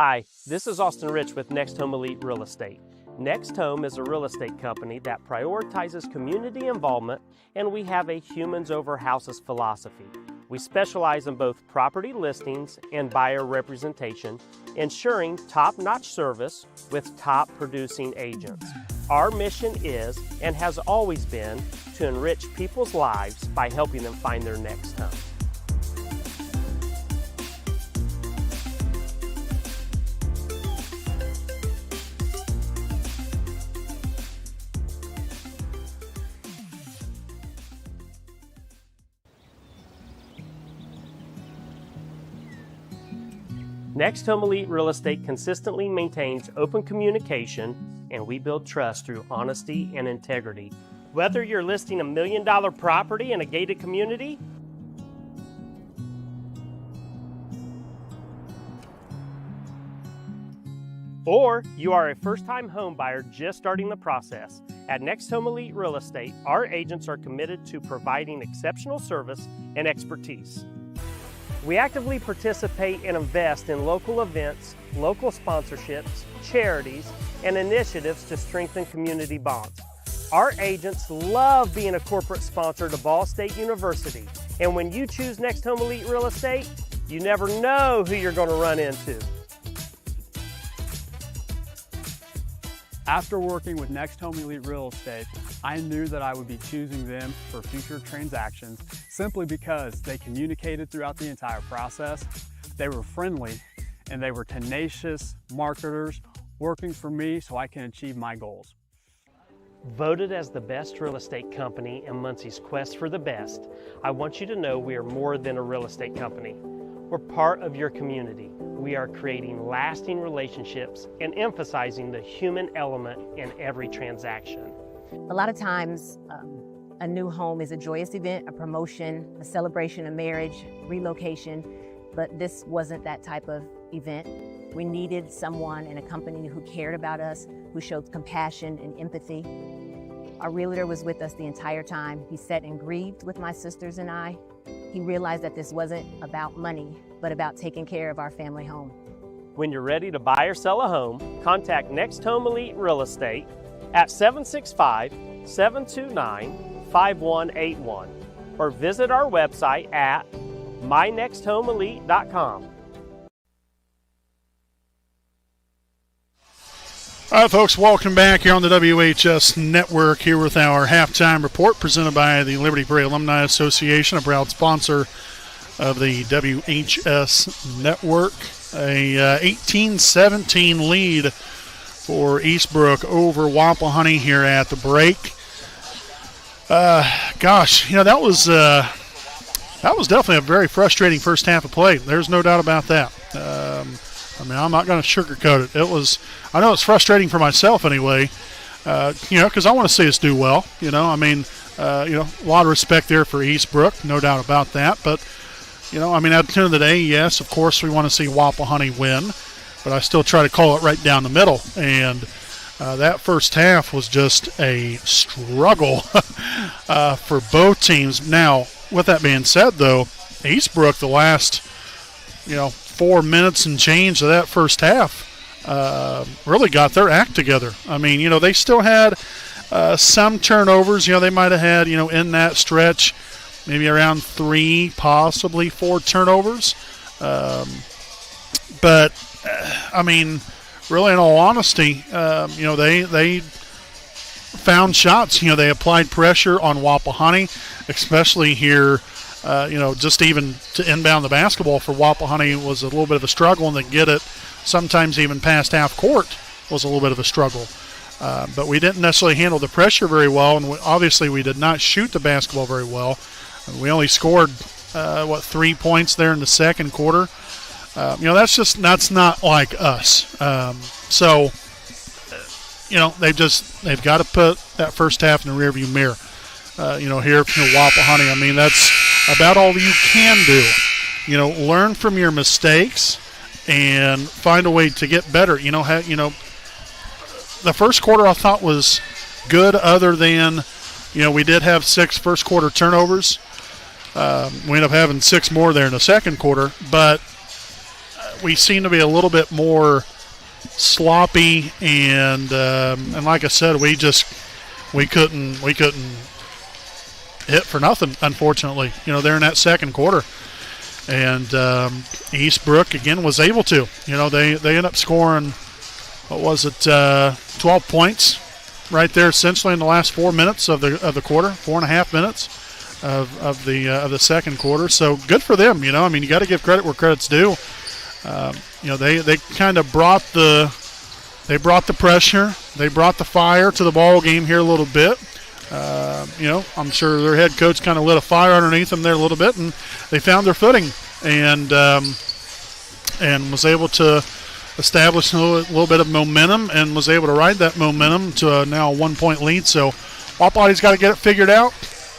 Speaker 3: Hi, this is Austin Rich with Next Home Elite Real Estate. Next Home is a real estate company that prioritizes community involvement, and we have a humans over houses philosophy. We specialize in both property listings and buyer representation, ensuring top-notch service with top producing agents. Our mission is, and has always been, to enrich people's lives by helping them find their next home. Next Home Elite Real Estate consistently maintains open communication, and we build trust through honesty and integrity. Whether you're listing $1 million property in a gated community, or you are a first-time home buyer just starting the process, at Next Home Elite Real Estate, our agents are committed to providing exceptional service and expertise. We actively participate and invest in local events, local sponsorships, charities, and initiatives to strengthen community bonds. Our agents love being a corporate sponsor to Ball State University, and when you choose Next Home Elite Real Estate, you never know who you're going to run into.
Speaker 4: After working with Next Home Elite Real Estate, I knew that I would be choosing them for future transactions simply because they communicated throughout the entire process, they were friendly, and they were tenacious marketers working for me so I can achieve my goals.
Speaker 3: Voted as the best real estate company in Muncie's quest for the best, I want you to know we are more than a real estate company. We're part of your community. We are creating lasting relationships and emphasizing the human element in every transaction.
Speaker 5: A lot of times, a new home is a joyous event, a promotion, a celebration of marriage, relocation, but this wasn't that type of event. We needed someone in a company who cared about us, who showed compassion and empathy. Our realtor was with us the entire time. He sat and grieved with my sisters and I. He realized that this wasn't about money, but about taking care of our family home.
Speaker 3: When you're ready to buy or sell a home, contact Next Home Elite Real Estate at 765-729-5181 or visit our website at mynexthomeelite.com.
Speaker 1: All right, folks, welcome back here on the WHS Network here with our halftime report presented by the Liberty Prairie Alumni Association, a proud sponsor of the WHS Network. A 18-17 lead for Eastbrook over Wapahani here at the break. Gosh, that was definitely a very frustrating first half of play. There's no doubt about that. I'm not going to sugarcoat it. I know it's frustrating for myself anyway, because I want to see us do well. A lot of respect there for Eastbrook, no doubt about that. But, at the end of the day, yes, of course we want to see Wapahani win, but I still try to call it right down the middle. And that first half was just a struggle for both teams. Now, with that being said, though, Eastbrook, the last, 4 minutes and change of that first half, really got their act together. They still had some turnovers. They might have had, in that stretch, maybe around 3, possibly 4 turnovers. But really, in all honesty, they found shots. They applied pressure on Wapahani, especially here. Just even to inbound the basketball for Wapahani was a little bit of a struggle, and to get it sometimes even past half court was a little bit of a struggle. But we didn't necessarily handle the pressure very well, and obviously we did not shoot the basketball very well. We only scored, 3 points there in the second quarter. That's not like us. They've got to put that first half in the rearview mirror. Here from Wapahani, that's about all you can do. Learn from your mistakes and find a way to get better. The first quarter I thought was good, other than, we did have 6 first quarter turnovers. We ended up having 6 more there in the second quarter, but we seem to be a little bit more sloppy, and like I said, we couldn't hit for nothing, unfortunately, there in that second quarter. And Eastbrook, again, was able to. They ended up scoring, 12 points right there essentially in the last 4 minutes of the quarter, 4.5 minutes of the second quarter. So good for them, you got to give credit where credit's due. They kind of brought the pressure, they brought the fire to the ball game here a little bit. I'm sure their head coach kind of lit a fire underneath them there a little bit, and they found their footing and was able to establish a little bit of momentum and was able to ride that momentum to now a 1-point lead. So Wapahani's got to get it figured out.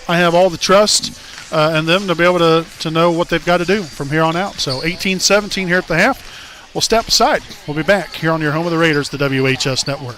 Speaker 1: I have all the trust in them to be able to know what they've got to do from here on out. So 18-17 here at the half. We'll step aside. We'll be back here on your home of the Raiders, the WHS Network.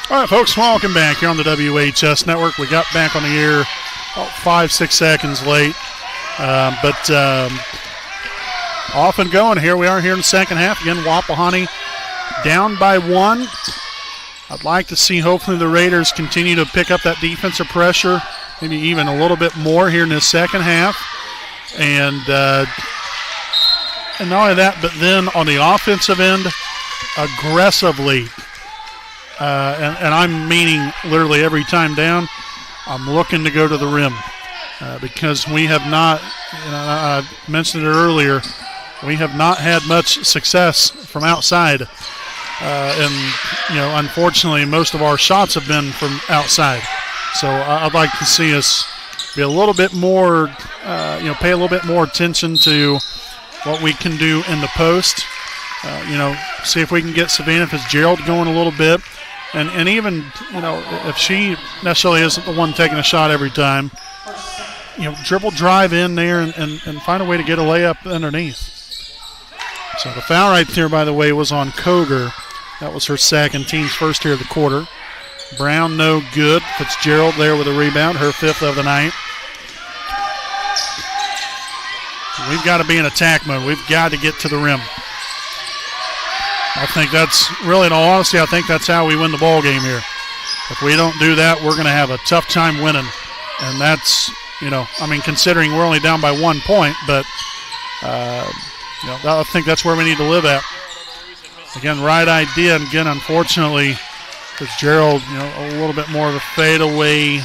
Speaker 1: All right, folks, welcome back here on the WHS Network. We got back on the air about 5-6 seconds late, but off and going. Here we are here in the second half. Again, Wapahani down by 1. I'd like to see hopefully the Raiders continue to pick up that defensive pressure, maybe even a little bit more here in this second half. And not only that, but then on the offensive end, aggressively. And I'm meaning literally every time down, I'm looking to go to the rim because we have not, I mentioned it earlier, we have not had much success from outside. And, unfortunately, most of our shots have been from outside. So I'd like to see us be a little bit more, pay a little bit more attention to what we can do in the post. See if we can get Savannah Fitzgerald going a little bit. And even, if she necessarily isn't the one taking a shot every time, dribble drive in there and find a way to get a layup underneath. So the foul right there, by the way, was on Koger. That was her second, team's first here of the quarter. Brown, no good. Fitzgerald there with a rebound, her 5th of the night. We've got to be in attack mode. We've got to get to the rim. I think that's really, in all honesty, I think that's how we win the ball game here. If we don't do that, we're going to have a tough time winning. And that's, considering we're only down by 1 point, but, I think that's where we need to live at. Again, right idea. And again, unfortunately, Fitzgerald, a little bit more of a fadeaway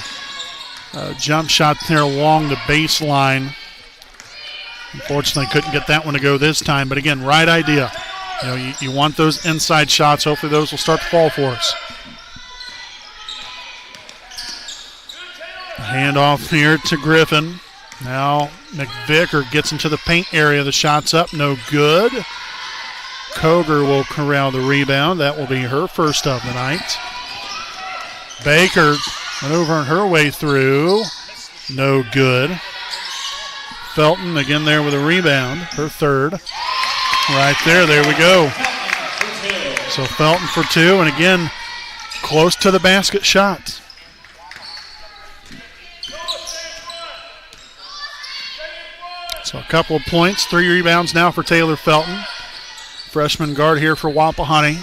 Speaker 1: jump shot there along the baseline. Unfortunately, couldn't get that one to go this time. But again, right idea. You want those inside shots. Hopefully those will start to fall for us. Handoff here to Griffin. Now McVicker gets into the paint area. The shot's up, no good. Koger will corral the rebound. That will be her first of the night. Baker maneuvering her way through. No good. Felton again there with a rebound. Her third. Right there. There we go. So Felton for two. And again, close to the basket shot. So a couple of points. 3 rebounds now for Taylor Felton. Freshman guard here for Wapahani.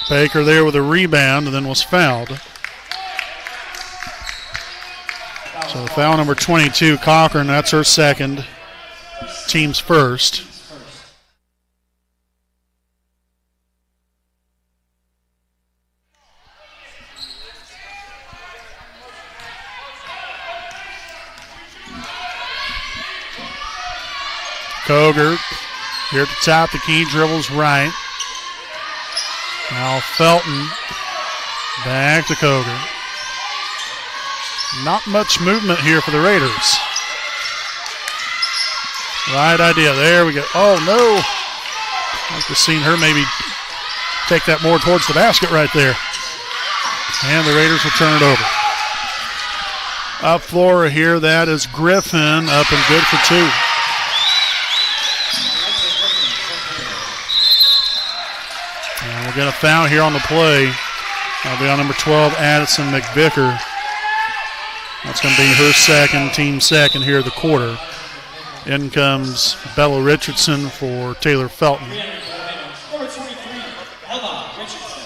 Speaker 1: Baker there with a rebound and then was fouled. So foul number 22, Cochran, that's her second. Team's first. Koger here at the top, the key dribbles right. Now Felton back to Koger. Not much movement here for the Raiders. Right idea. There we go. Oh, no. I'd like to have seen her maybe take that more towards the basket right there. And the Raiders will turn it over. Up floor here, that is Griffin, up and good for 2. And we'll get a foul here on the play. That'll be on number 12, Addison McVicker. That's going to be her second, team second here of the quarter. In comes Bella Richardson for Taylor Felton.
Speaker 2: Number 23, Bella Richardson.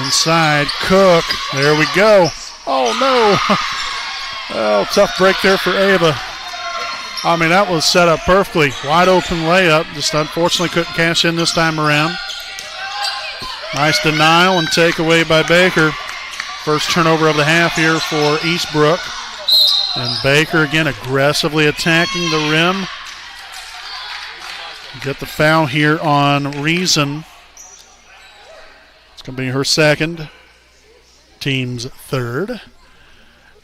Speaker 1: Inside, Cook. There we go. Oh, no. Oh, tough break there for Ava. I mean, that was set up perfectly. Wide open layup. Just unfortunately couldn't cash in this time around. Nice denial and takeaway by Baker. First turnover of the half here for Eastbrook. And Baker again aggressively attacking the rim. Get the foul here on Reason. It's going to be her second. Team's third.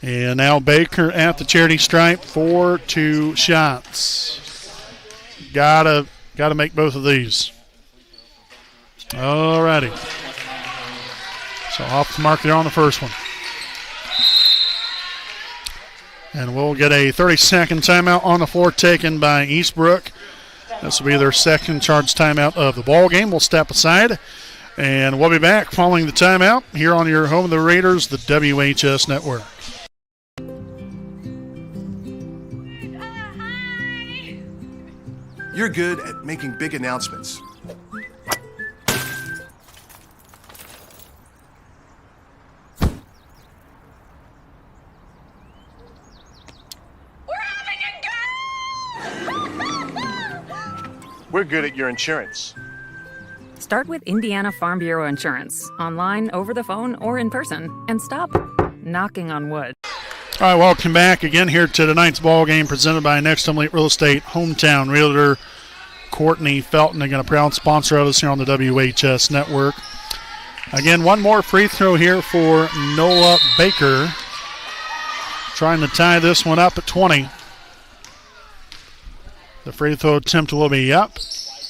Speaker 1: And now Baker at the charity stripe for 2 shots. Gotta make both of these. Alrighty. So off the mark there on the first one. And we'll get a 30-second timeout on the floor taken by Eastbrook. This will be their second charge timeout of the ball game. We'll step aside, and we'll be back following the timeout here on your home of the Raiders, the WHS Network.
Speaker 6: You're good at making big announcements. We're good at your insurance.
Speaker 7: Start with Indiana Farm Bureau Insurance, online, over the phone, or in person, and stop knocking on wood.
Speaker 1: All right, welcome back again here to tonight's ball game presented by Next Home Elite Real Estate, hometown realtor Courtney Felton, again a proud sponsor of us here on the WHS Network. Again, one more free throw here for Noah Baker, trying to tie this one up at 20. The free throw attempt will be up,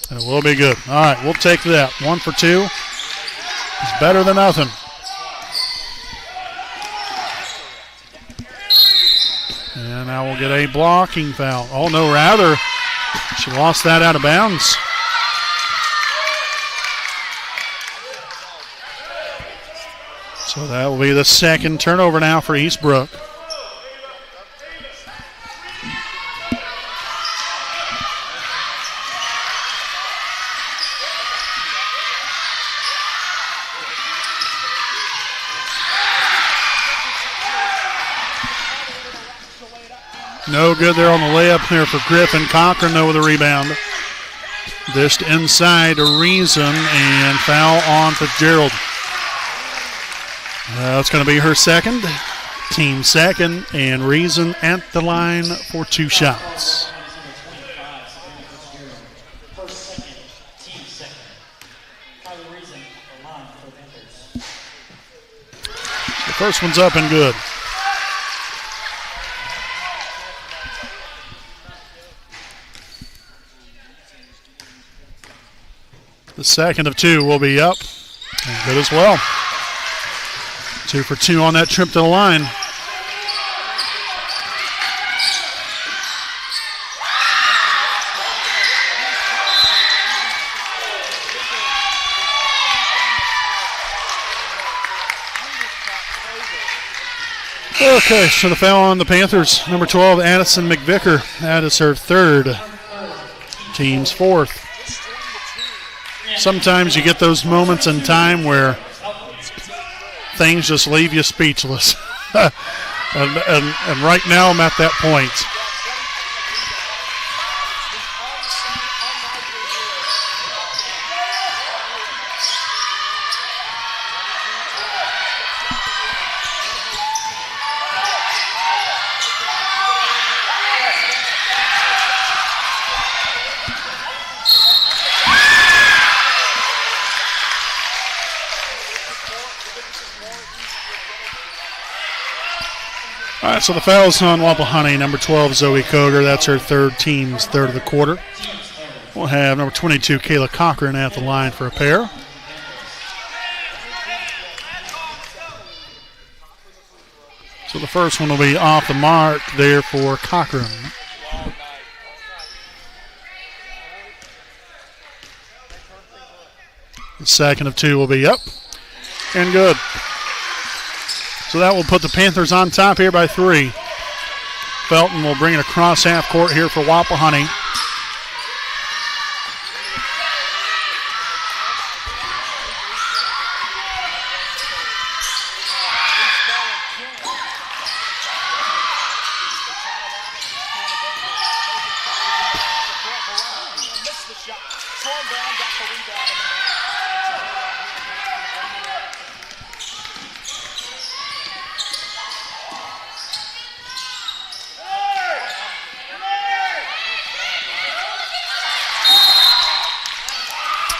Speaker 1: and it will be good. All right, we'll take that. 1 for 2. It's better than nothing. And now we'll get a blocking foul. Oh, no, rather, she lost that out of bounds. So that will be the second turnover now for Eastbrook. No good there on the layup there for Griffin. Cochran, though, with a rebound. Dished inside to Reason, and foul on Fitzgerald. That's going to be her second. Team second, and Reason at the line for 2 shots. The first one's up and good. The second of 2 will be up and good as well. 2 for 2 on that trip to the line. Okay, so the foul on the Panthers, number 12, Addison McVicker. That is her third, team's fourth. Sometimes you get those moments in time where things just leave you speechless. and right now I'm at that point. All right, so the foul's on Wapahani, number 12, Zoe Koger. That's her team's third of the quarter. We'll have number 22, Kayla Cochran, at the line for a pair. So the first one will be off the mark there for Cochran. The second of 2 will be up and good. So that will put the Panthers on top here by 3. Felton will bring it across half court here for Wapahani.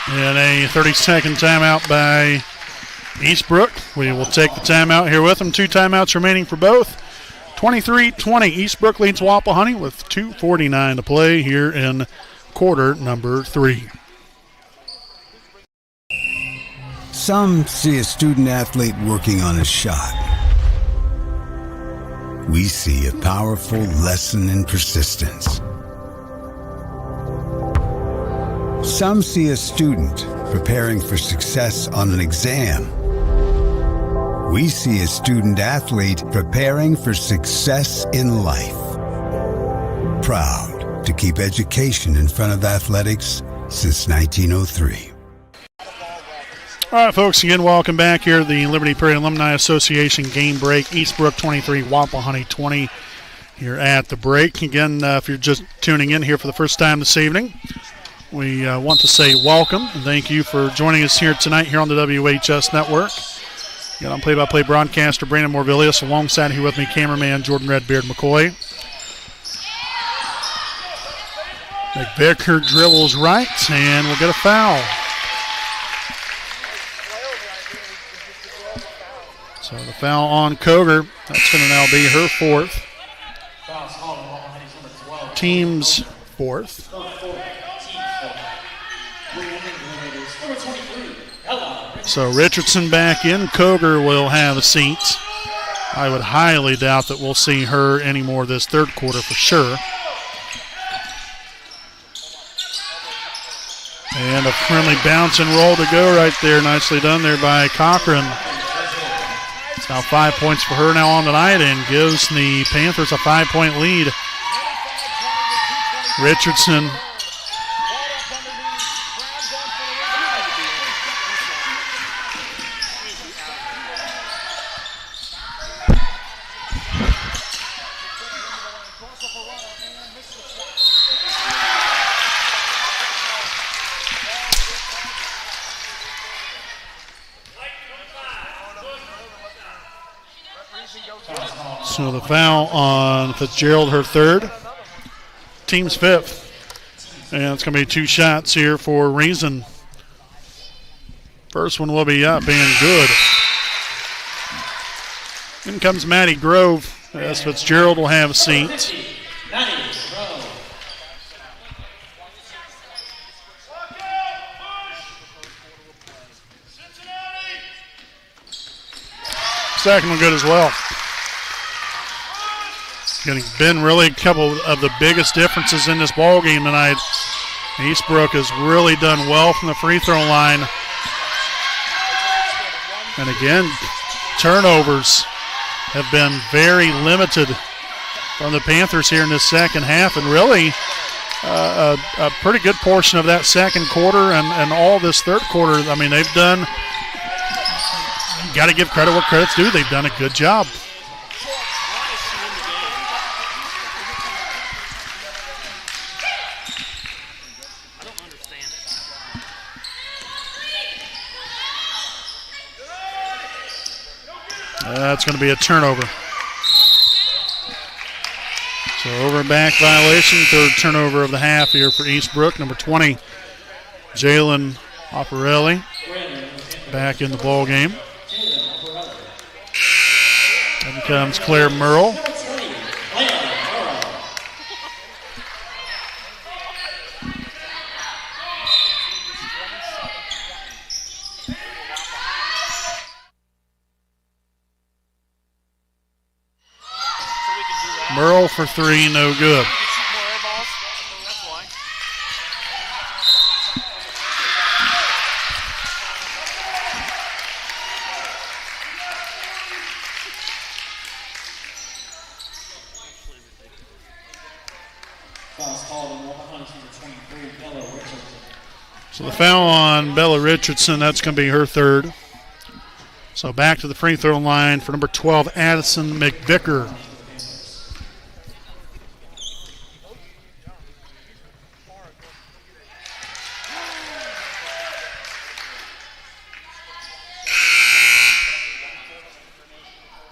Speaker 1: And a 30-second timeout by Eastbrook. We will take the timeout here with them. 2 timeouts remaining for both. 23-20. Eastbrook leads Wapahani with 2:49 to play here in quarter number 3.
Speaker 8: Some see a student athlete working on a shot. We see a powerful lesson in persistence. Some see a student preparing for success on an exam. We see a student athlete preparing for success in life. Proud to keep education in front of athletics since 1903.
Speaker 1: All right, folks, again, welcome back here to the Liberty Prairie Alumni Association game break. Eastbrook 23, Wapahani 20 here at the break. Again, if you're just tuning in here for the first time this evening, we want to say welcome and thank you for joining us here tonight here on the WHS Network. Again, I'm play-by-play broadcaster Brandon Morvillius, alongside here with me cameraman Jordan Redbeard McCoy. McVicker dribbles right and we'll get a foul. So the foul on Koger. That's going to now be her fourth. Team's fourth. So Richardson back in. Koger will have a seat. I would highly doubt that we'll see her anymore this third quarter for sure. And a friendly bounce and roll to go right there. Nicely done there by Cochran. It's now 5 points for her now on the night and gives the Panthers a 5-point lead. Richardson So the foul on Fitzgerald, her third. Team's fifth. And it's going to be 2 shots here for Reason. First one will be up and good. In comes Maddie Grove as Fitzgerald will have a seat. Second one good as well. Been really a couple of the biggest differences in this ball game tonight. Eastbrook has really done well from the free throw line. And again, turnovers have been very limited from the Panthers here in this second half, and really a pretty good portion of that second quarter and all this third quarter. I mean, they've done, got to give credit where credit's due. They've done a good job. That's going to be a turnover. So over and back violation, third turnover of the half here for Eastbrook. Number 20, Jalen Operelli, back in the ball game. Then comes Claire Merle. Merle for 3, no good. So the foul on Bella Richardson, that's going to be her third. So back to the free throw line for number 12, Addison McVicker.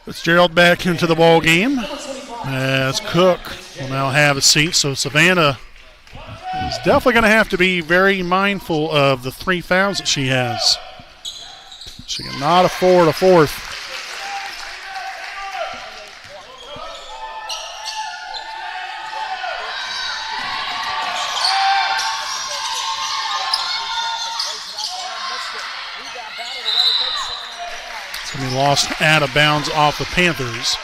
Speaker 1: Fitzgerald back into the ball game as Cook will now have a seat. So Savannah is definitely going to have to be very mindful of the 3 fouls that she has. She cannot afford a fourth. He lost out of bounds off the Panthers.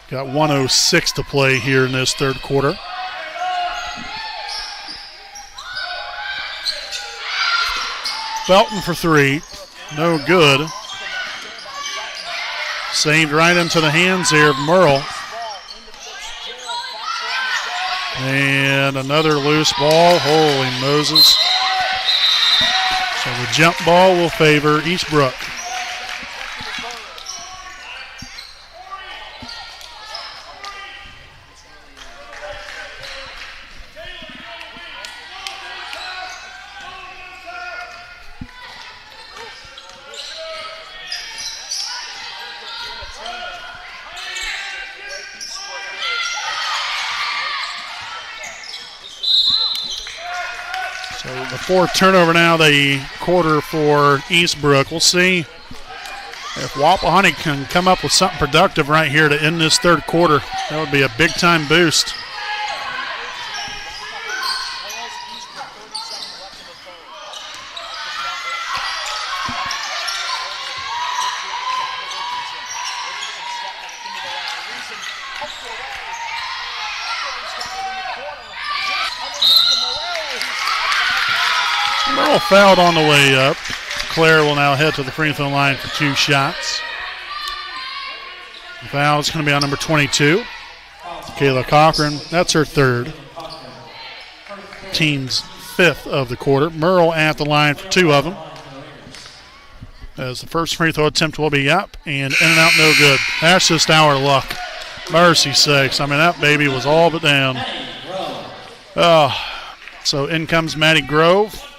Speaker 1: Got 1:06 to play here in this third quarter. Felton for 3, no good. Saved right into the hands there of Merle. And another loose ball, holy Moses. So the jump ball will favor Eastbrook. So the fourth turnover now, the quarter for Eastbrook. We'll see if Wapahani can come up with something productive right here to end this third quarter. That would be a big-time boost. Merle fouled on the way up. Claire will now head to the free throw line for 2 shots. The foul is going to be on number 22, Kayla Cochran. That's her third. Team's 5th of the quarter. Merle at the line for 2 of them. As the first free throw attempt will be up and in and out, no good. That's just our luck. Mercy sakes. I mean, that baby was all but down. So in comes Maddie Grove.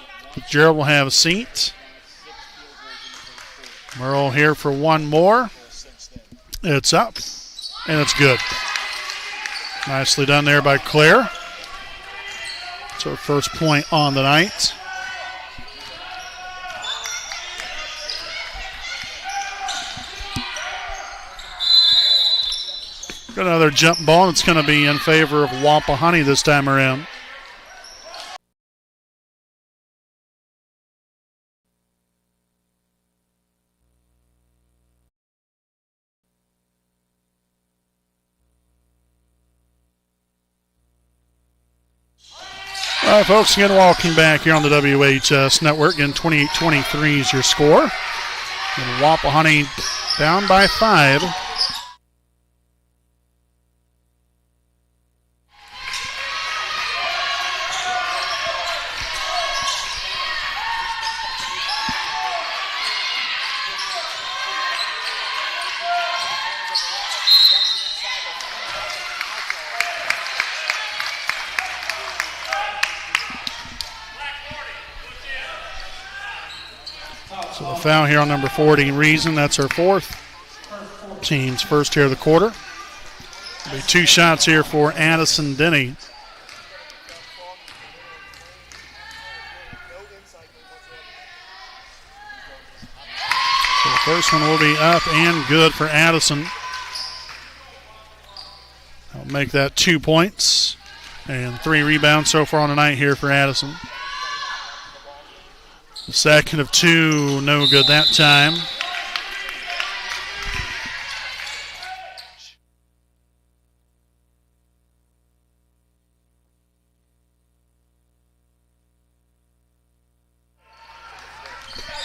Speaker 1: Gerald will have a seat. Merle here for 1 more. It's up, and it's good. Nicely done there by Claire. It's her first point on the night. Got another jump ball, and it's going to be in favor of Wapahani this time around. All right, folks, again, walking back here on the WHS Network. Again, 28-23 is your score. And Wapahani down by 5. So the foul here on number 40, Reason. That's her 4th. Team's first here of the quarter. There'll be 2 shots here for Addison Denny. So the first one will be up and good for Addison. I'll make that 2 points. And 3 rebounds so far on the night here for Addison. The second of 2, no good that time.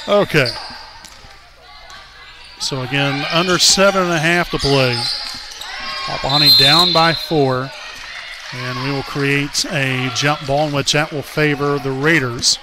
Speaker 1: Okay. So again, under 7.5 to play. Wapahani down by 4. And we will create a jump ball in which that will favor the Raiders.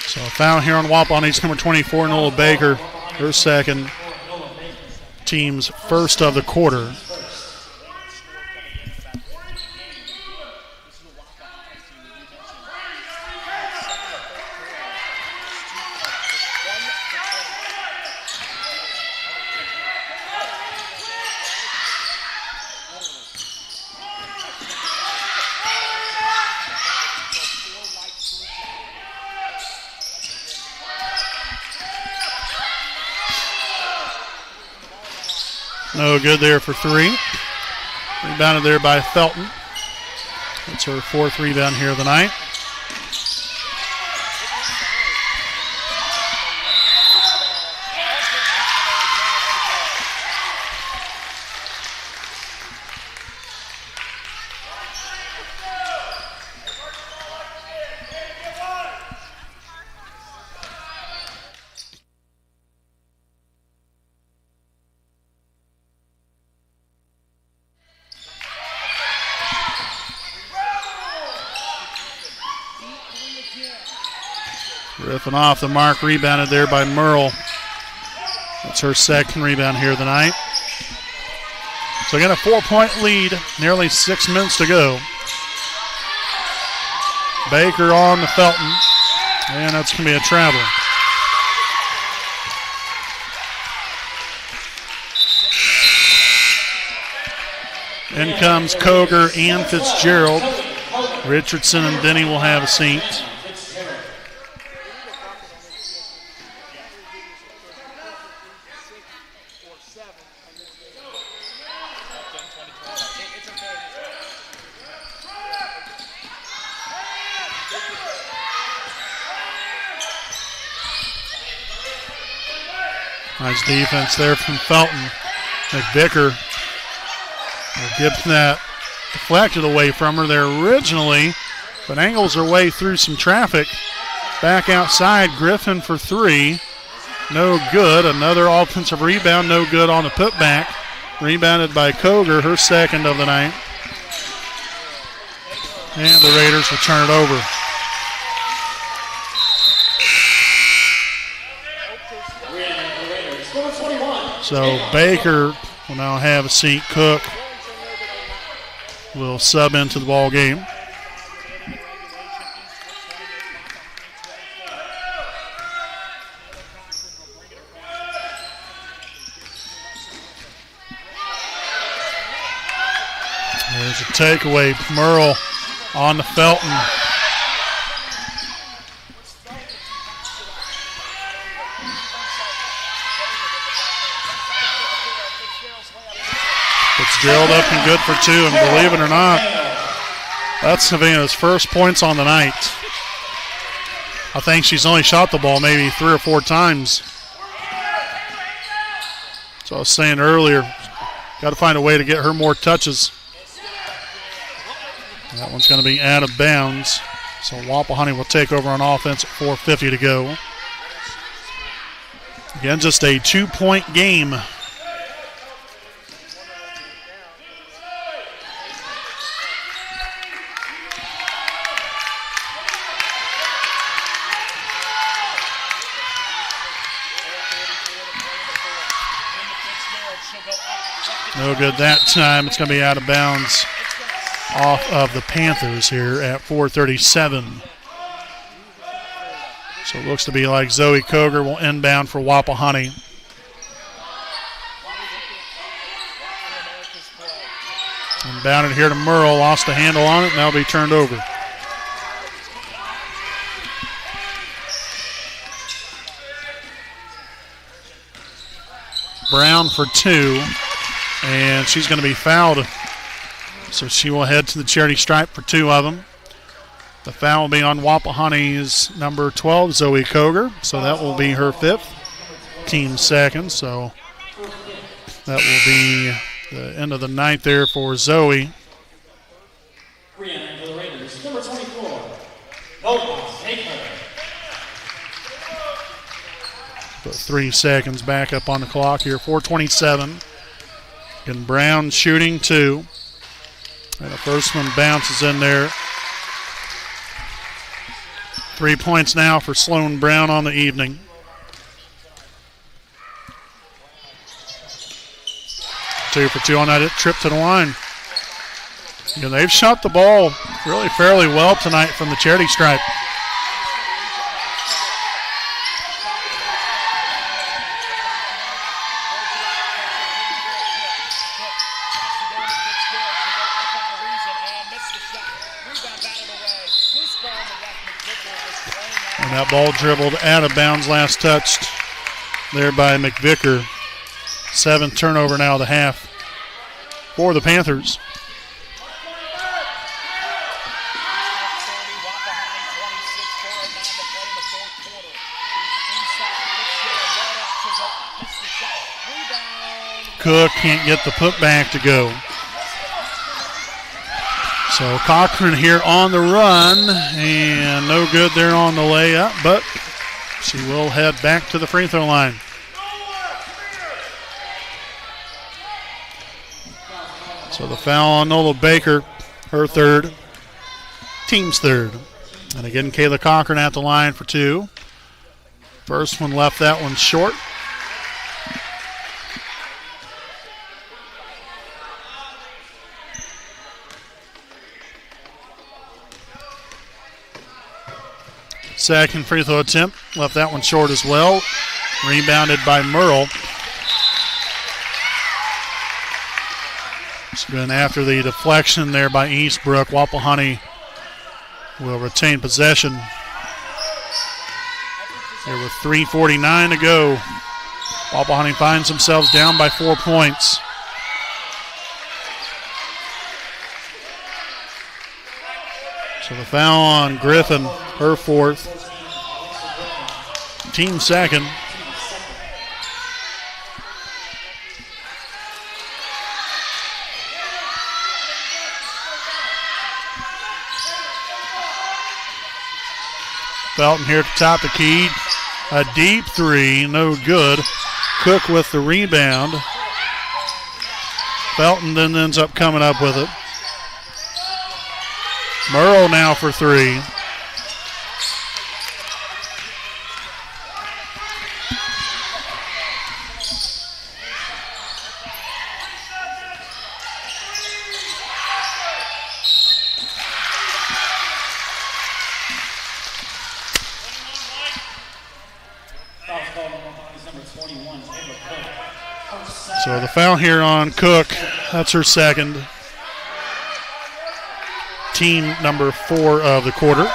Speaker 1: So a foul here on Wapahani's number 24, Nola Baker, her second, team's first of the quarter. No good there for 3. Rebounded there by Felton. That's her 4th rebound here of the night. Griffin off the mark, rebounded there by Merle. That's her second rebound here of the night. So again, a 4-point lead, nearly 6 minutes to go. Baker on to Felton, and that's going to be a travel. In comes Koger and Fitzgerald. Richardson and Denny will have a seat. Nice defense there from Felton. McVicker will get that deflected away from her there originally, but angles her way through some traffic. Back outside, Griffin for 3. No good. Another offensive rebound, no good on the putback. Rebounded by Koger, her second of the night. And the Raiders will turn it over. So Baker will now have a seat. Cook will sub into the ball game. There's a takeaway. Merle on to Felton. It's drilled up and good for 2, and believe it or not, that's Savannah's first points on the night. I think she's only shot the ball maybe 3 or 4 times. So I was saying earlier, got to find a way to get her more touches. That one's going to be out of bounds. So Wapahani will take over on offense at 4:50 to go. Again, just a 2-point game. No good that time. It's going to be out of bounds off of the Panthers here at 4:37. So it looks to be like Zoe Koger will inbound for Wapahani. Inbounded here to Merle, lost the handle on it, and that'll be turned over. Brown for 2, and she's going to be fouled. So she will head to the charity stripe for 2 of them. The foul will be on Wapahani's number 12, Zoe Koger. So that will be her 5th, team 2nd. So that will be the end of the night there for Zoe.
Speaker 2: Brianna for the Raiders, number 24, Nova Baker.
Speaker 1: Put 3 seconds back up on the clock here, 4:27. And Brown shooting 2. And the first one bounces in there. 3 points now for Sloan Brown on the evening. Two for 2 on that trip to the line. You know, they've shot the ball really fairly well tonight from the charity stripe. And that ball dribbled out of bounds, last touched there by McVicker. 7th turnover now of the half for the Panthers. Cook can't get the putback to go. So Cochran here on the run, and no good there on the layup, but she will head back to the free throw line. So the foul on Nola Baker, her 3rd, team's 3rd. And again, Kayla Cochran at the line for 2. First one left that one short. Second free throw attempt, left that one short as well. Rebounded by Merle. So then after the deflection there by Eastbrook, Wapahani will retain possession. There with 3:49 to go. Wapahani finds themselves down by 4 points. So the foul on Griffin, her 4th, team 2nd. Felton here at the top of the key. A deep 3, no good. Cook with the rebound. Felton then ends up coming up with it. Merle now for 3. So the foul here on Cook, that's her second. Team number 4 of the quarter.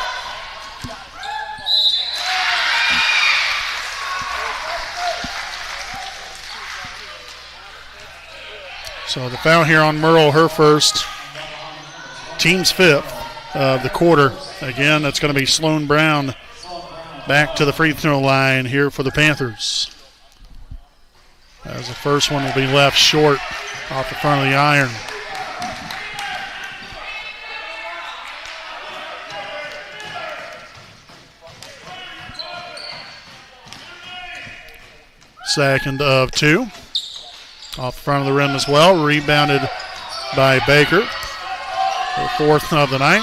Speaker 1: So the foul here on Merle, her first. Team's 5th of the quarter. Again, that's going to be Sloan Brown back to the free throw line here for the Panthers. As the first one will be left short off the front of the iron. Second of 2. Off the front of the rim as well. Rebounded by Baker. The 4th of the night.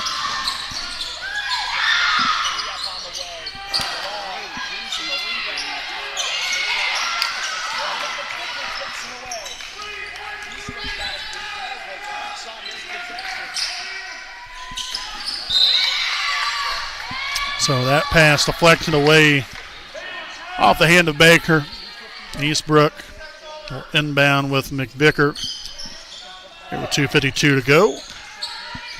Speaker 1: So that pass deflected away off the hand of Baker. Eastbrook will inbound with McVicker. Here with 2:52 to go.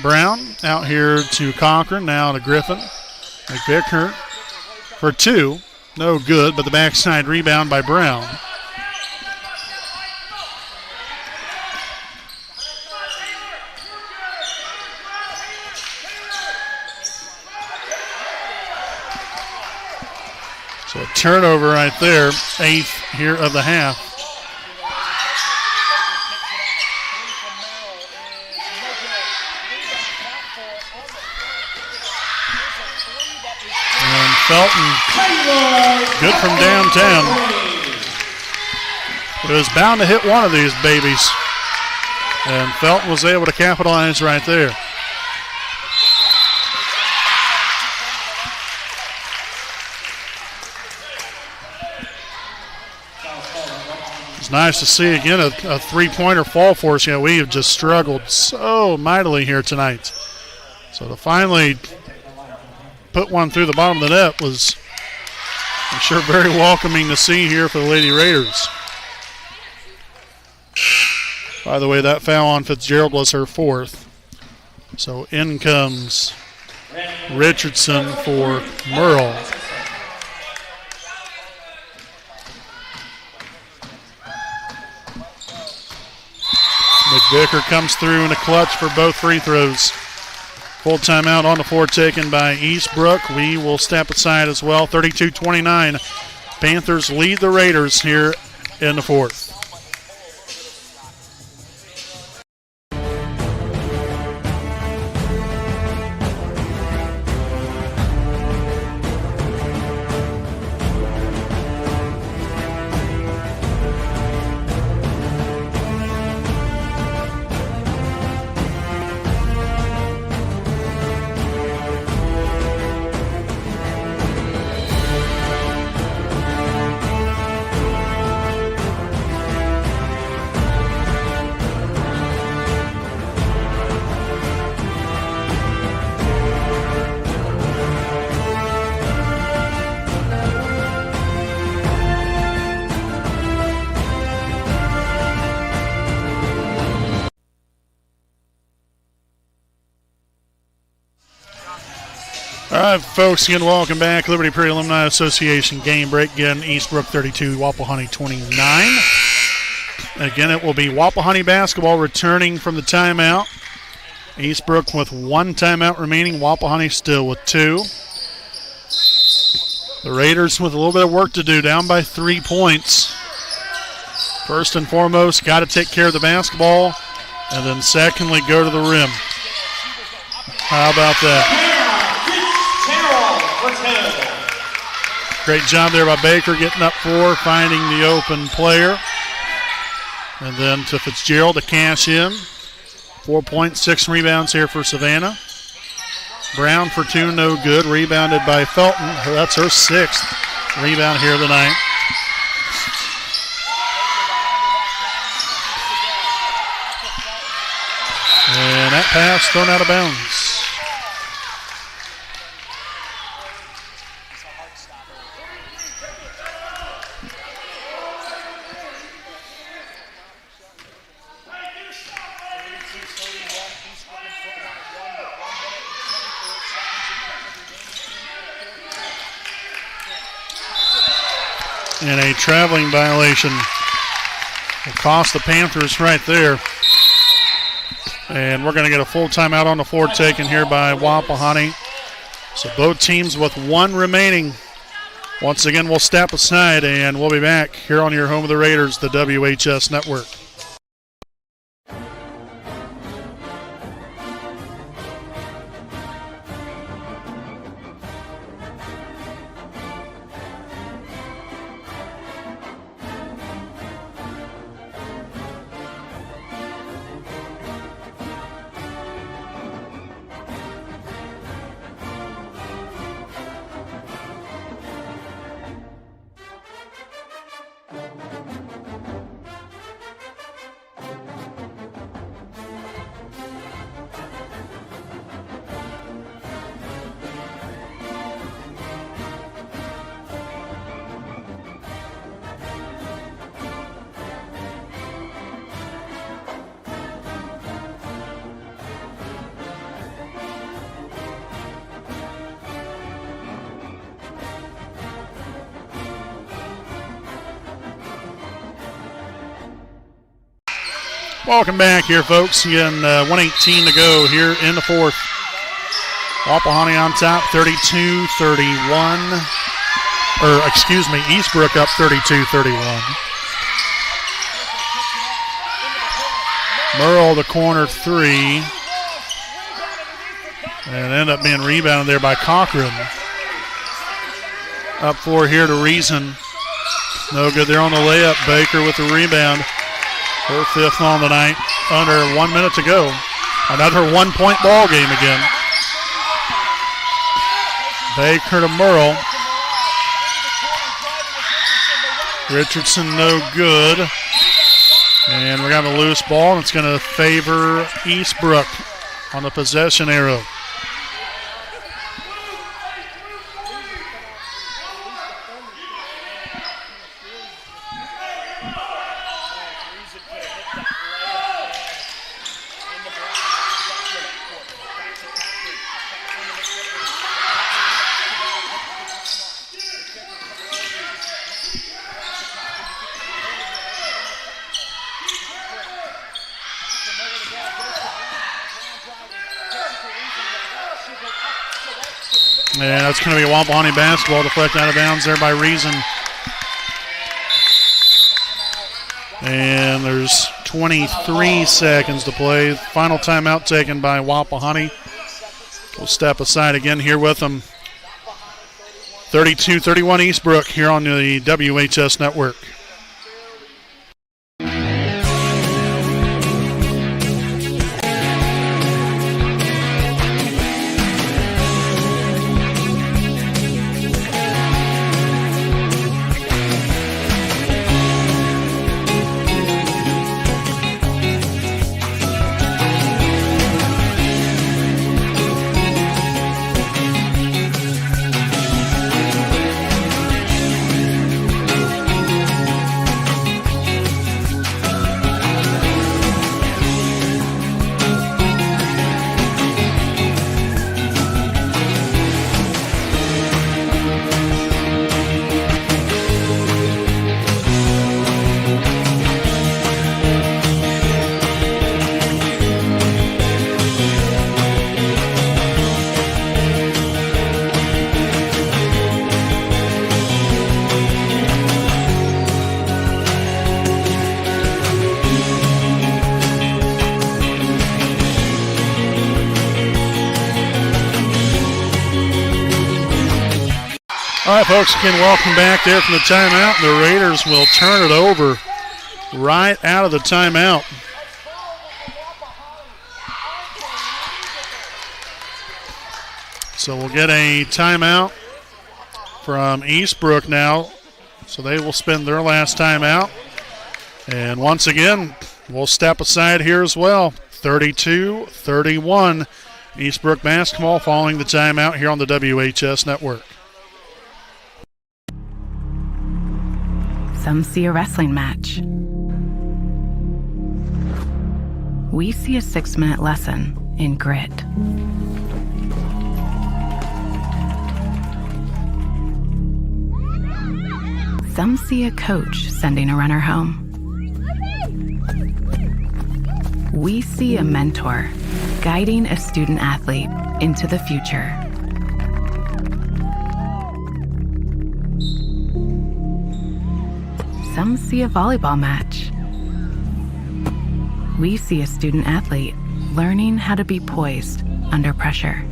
Speaker 1: Brown out here to Cochran, now to Griffin. McVicker for 2. No good, but the backside rebound by Brown. So a turnover right there, 8th here of the half. And Felton, good from downtown. It was bound to hit one of these babies. And Felton was able to capitalize right there. It's nice to see again a three-pointer fall for us. We have just struggled so mightily here tonight. So to finally put one through the bottom of the net was, I'm sure, very welcoming to see here for the Lady Raiders. By the way, that foul on Fitzgerald was her 4th. So in comes Richardson for Merle. McVicker comes through in a clutch for both free throws. Full timeout on the floor taken by Eastbrook. We will step aside as well. 32-29. Panthers lead the Raiders here in the 4th. All right, folks, again, welcome back. Liberty Prairie Alumni Association game break. Again, Eastbrook 32, Wapahani 29. Again, it will be Wapahani basketball returning from the timeout. Eastbrook with 1 timeout remaining. Wapahani still with 2. The Raiders with a little bit of work to do, down by 3 points. First and foremost, got to take care of the basketball, and then secondly, go to the rim. How about that? Great job there by Baker getting up 4, finding the open player. And then to Fitzgerald to cash in. 4 points, 6 rebounds here for Savannah. Brown for 2, no good. Rebounded by Felton. That's her 6th rebound here of the night. And that pass thrown out of bounds. And a traveling violation will cost the Panthers right there. And we're going to get a full timeout on the floor taken here by Wapahani. So both teams with one remaining. Once again, we'll step aside and we'll be back here on your home of the Raiders, the WHS Network. Welcome back here, folks. Again, 1:18 to go here in the fourth. Wapahani on top, 32-31. Or, excuse me, Eastbrook up 32-31. Merle, the corner three. And end up being rebounded there by Cochran. Up four here to Reason. No good there on the layup. Baker with the rebound. Her fifth on the night. Under 1 minute to go. Another 1 point ball game again. Baker to Merle. Richardson no good. And we're going to have a loose ball, and it's going to favor Eastbrook on the possession arrow. And that's going to be a Wapahani basketball, deflected out of bounds there by Reason. And there's 23 seconds to play. Final timeout taken by Wapahani. We'll step aside again here with them. 32-31 Eastbrook here on the WHS Network. All right, folks, again, welcome back there from the timeout. The Raiders will turn it over right out of the timeout. So we'll get a timeout from Eastbrook now. So they will spend their last timeout. And once again, we'll step aside here as well. 32-31 Eastbrook basketball following the timeout here on the WHS Network.
Speaker 9: Some see a wrestling match. We see a 6-minute lesson in grit. Some see a coach sending a runner home. We see a mentor guiding a student athlete into the future. Some see a volleyball match. We see a student athlete learning how to be poised under pressure.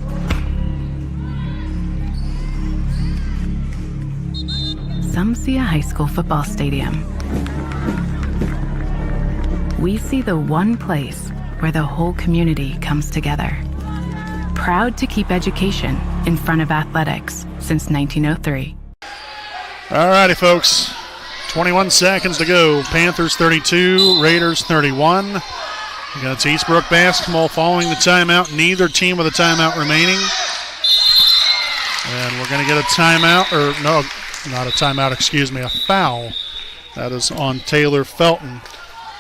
Speaker 9: Some see a high school football stadium. We see the one place where the whole community comes together. Proud to keep education in front of athletics since 1903.
Speaker 1: All righty, folks. 21 seconds to go. Panthers 32, Raiders 31. Again, it's Eastbrook basketball following the timeout. Neither team with a timeout remaining. And we're going to get a timeout, or no, not a timeout, excuse me, a foul. That is on Taylor Felton.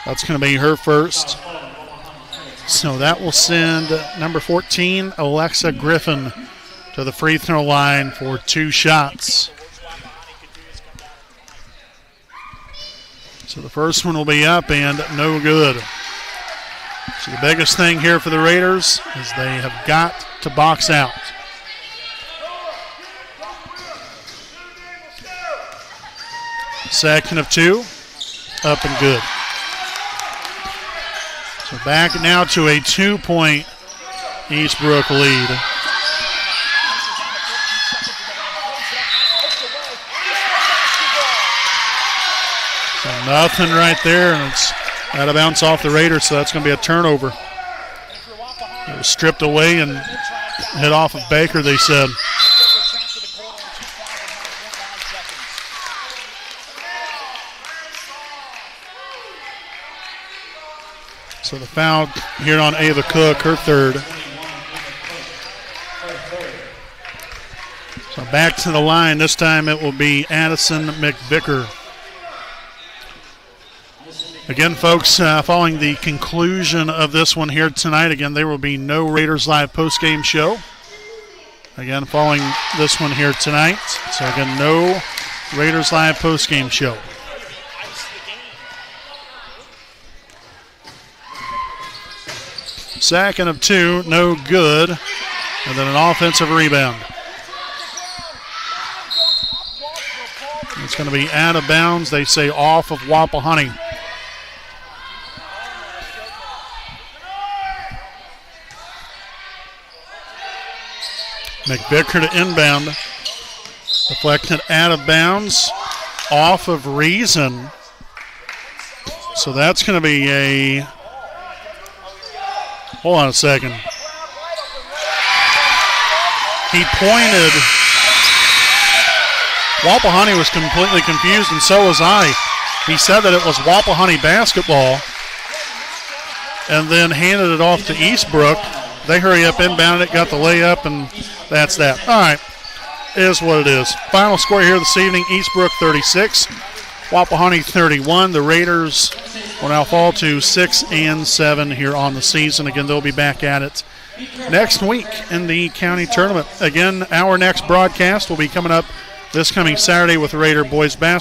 Speaker 1: That's going to be her first. So that will send number 14, Alexa Griffin, to the free throw line for 2 shots. So the first one will be up and no good. So the biggest thing here for the Raiders is they have got to box out. Second of 2, up and good. So back now to a 2-point Eastbrook lead. So nothing right there, and it's out of bounds off the Raiders, so that's going to be a turnover. It was stripped away and hit off of Baker, they said. So the foul here on Ava Cook, her third. So back to the line. This time it will be Addison McVicker. Again, folks, following the conclusion of this one here tonight, again, there will be no Raiders Live postgame show. Again, following this one here tonight. So again, no Raiders Live postgame show. Second of 2, no good. And then an offensive rebound. It's going to be out of bounds. They say off of Wapahani. McVicker to inbound. Deflected out of bounds. Off of Reason. So that's going to be a... Hold on a second. He pointed. Wapahani was completely confused, and so was I. He said that it was Wapahani basketball and then handed it off to Eastbrook. They hurry up, inbounded it, got the layup, and that's that. All right, it is what it is. Final score here this evening, Eastbrook 36, Wapahani 31. The Raiders will now fall to 6-7 here on the season. Again, they'll be back at it next week in the county tournament. Again, our next broadcast will be coming up this coming Saturday with Raider boys basketball.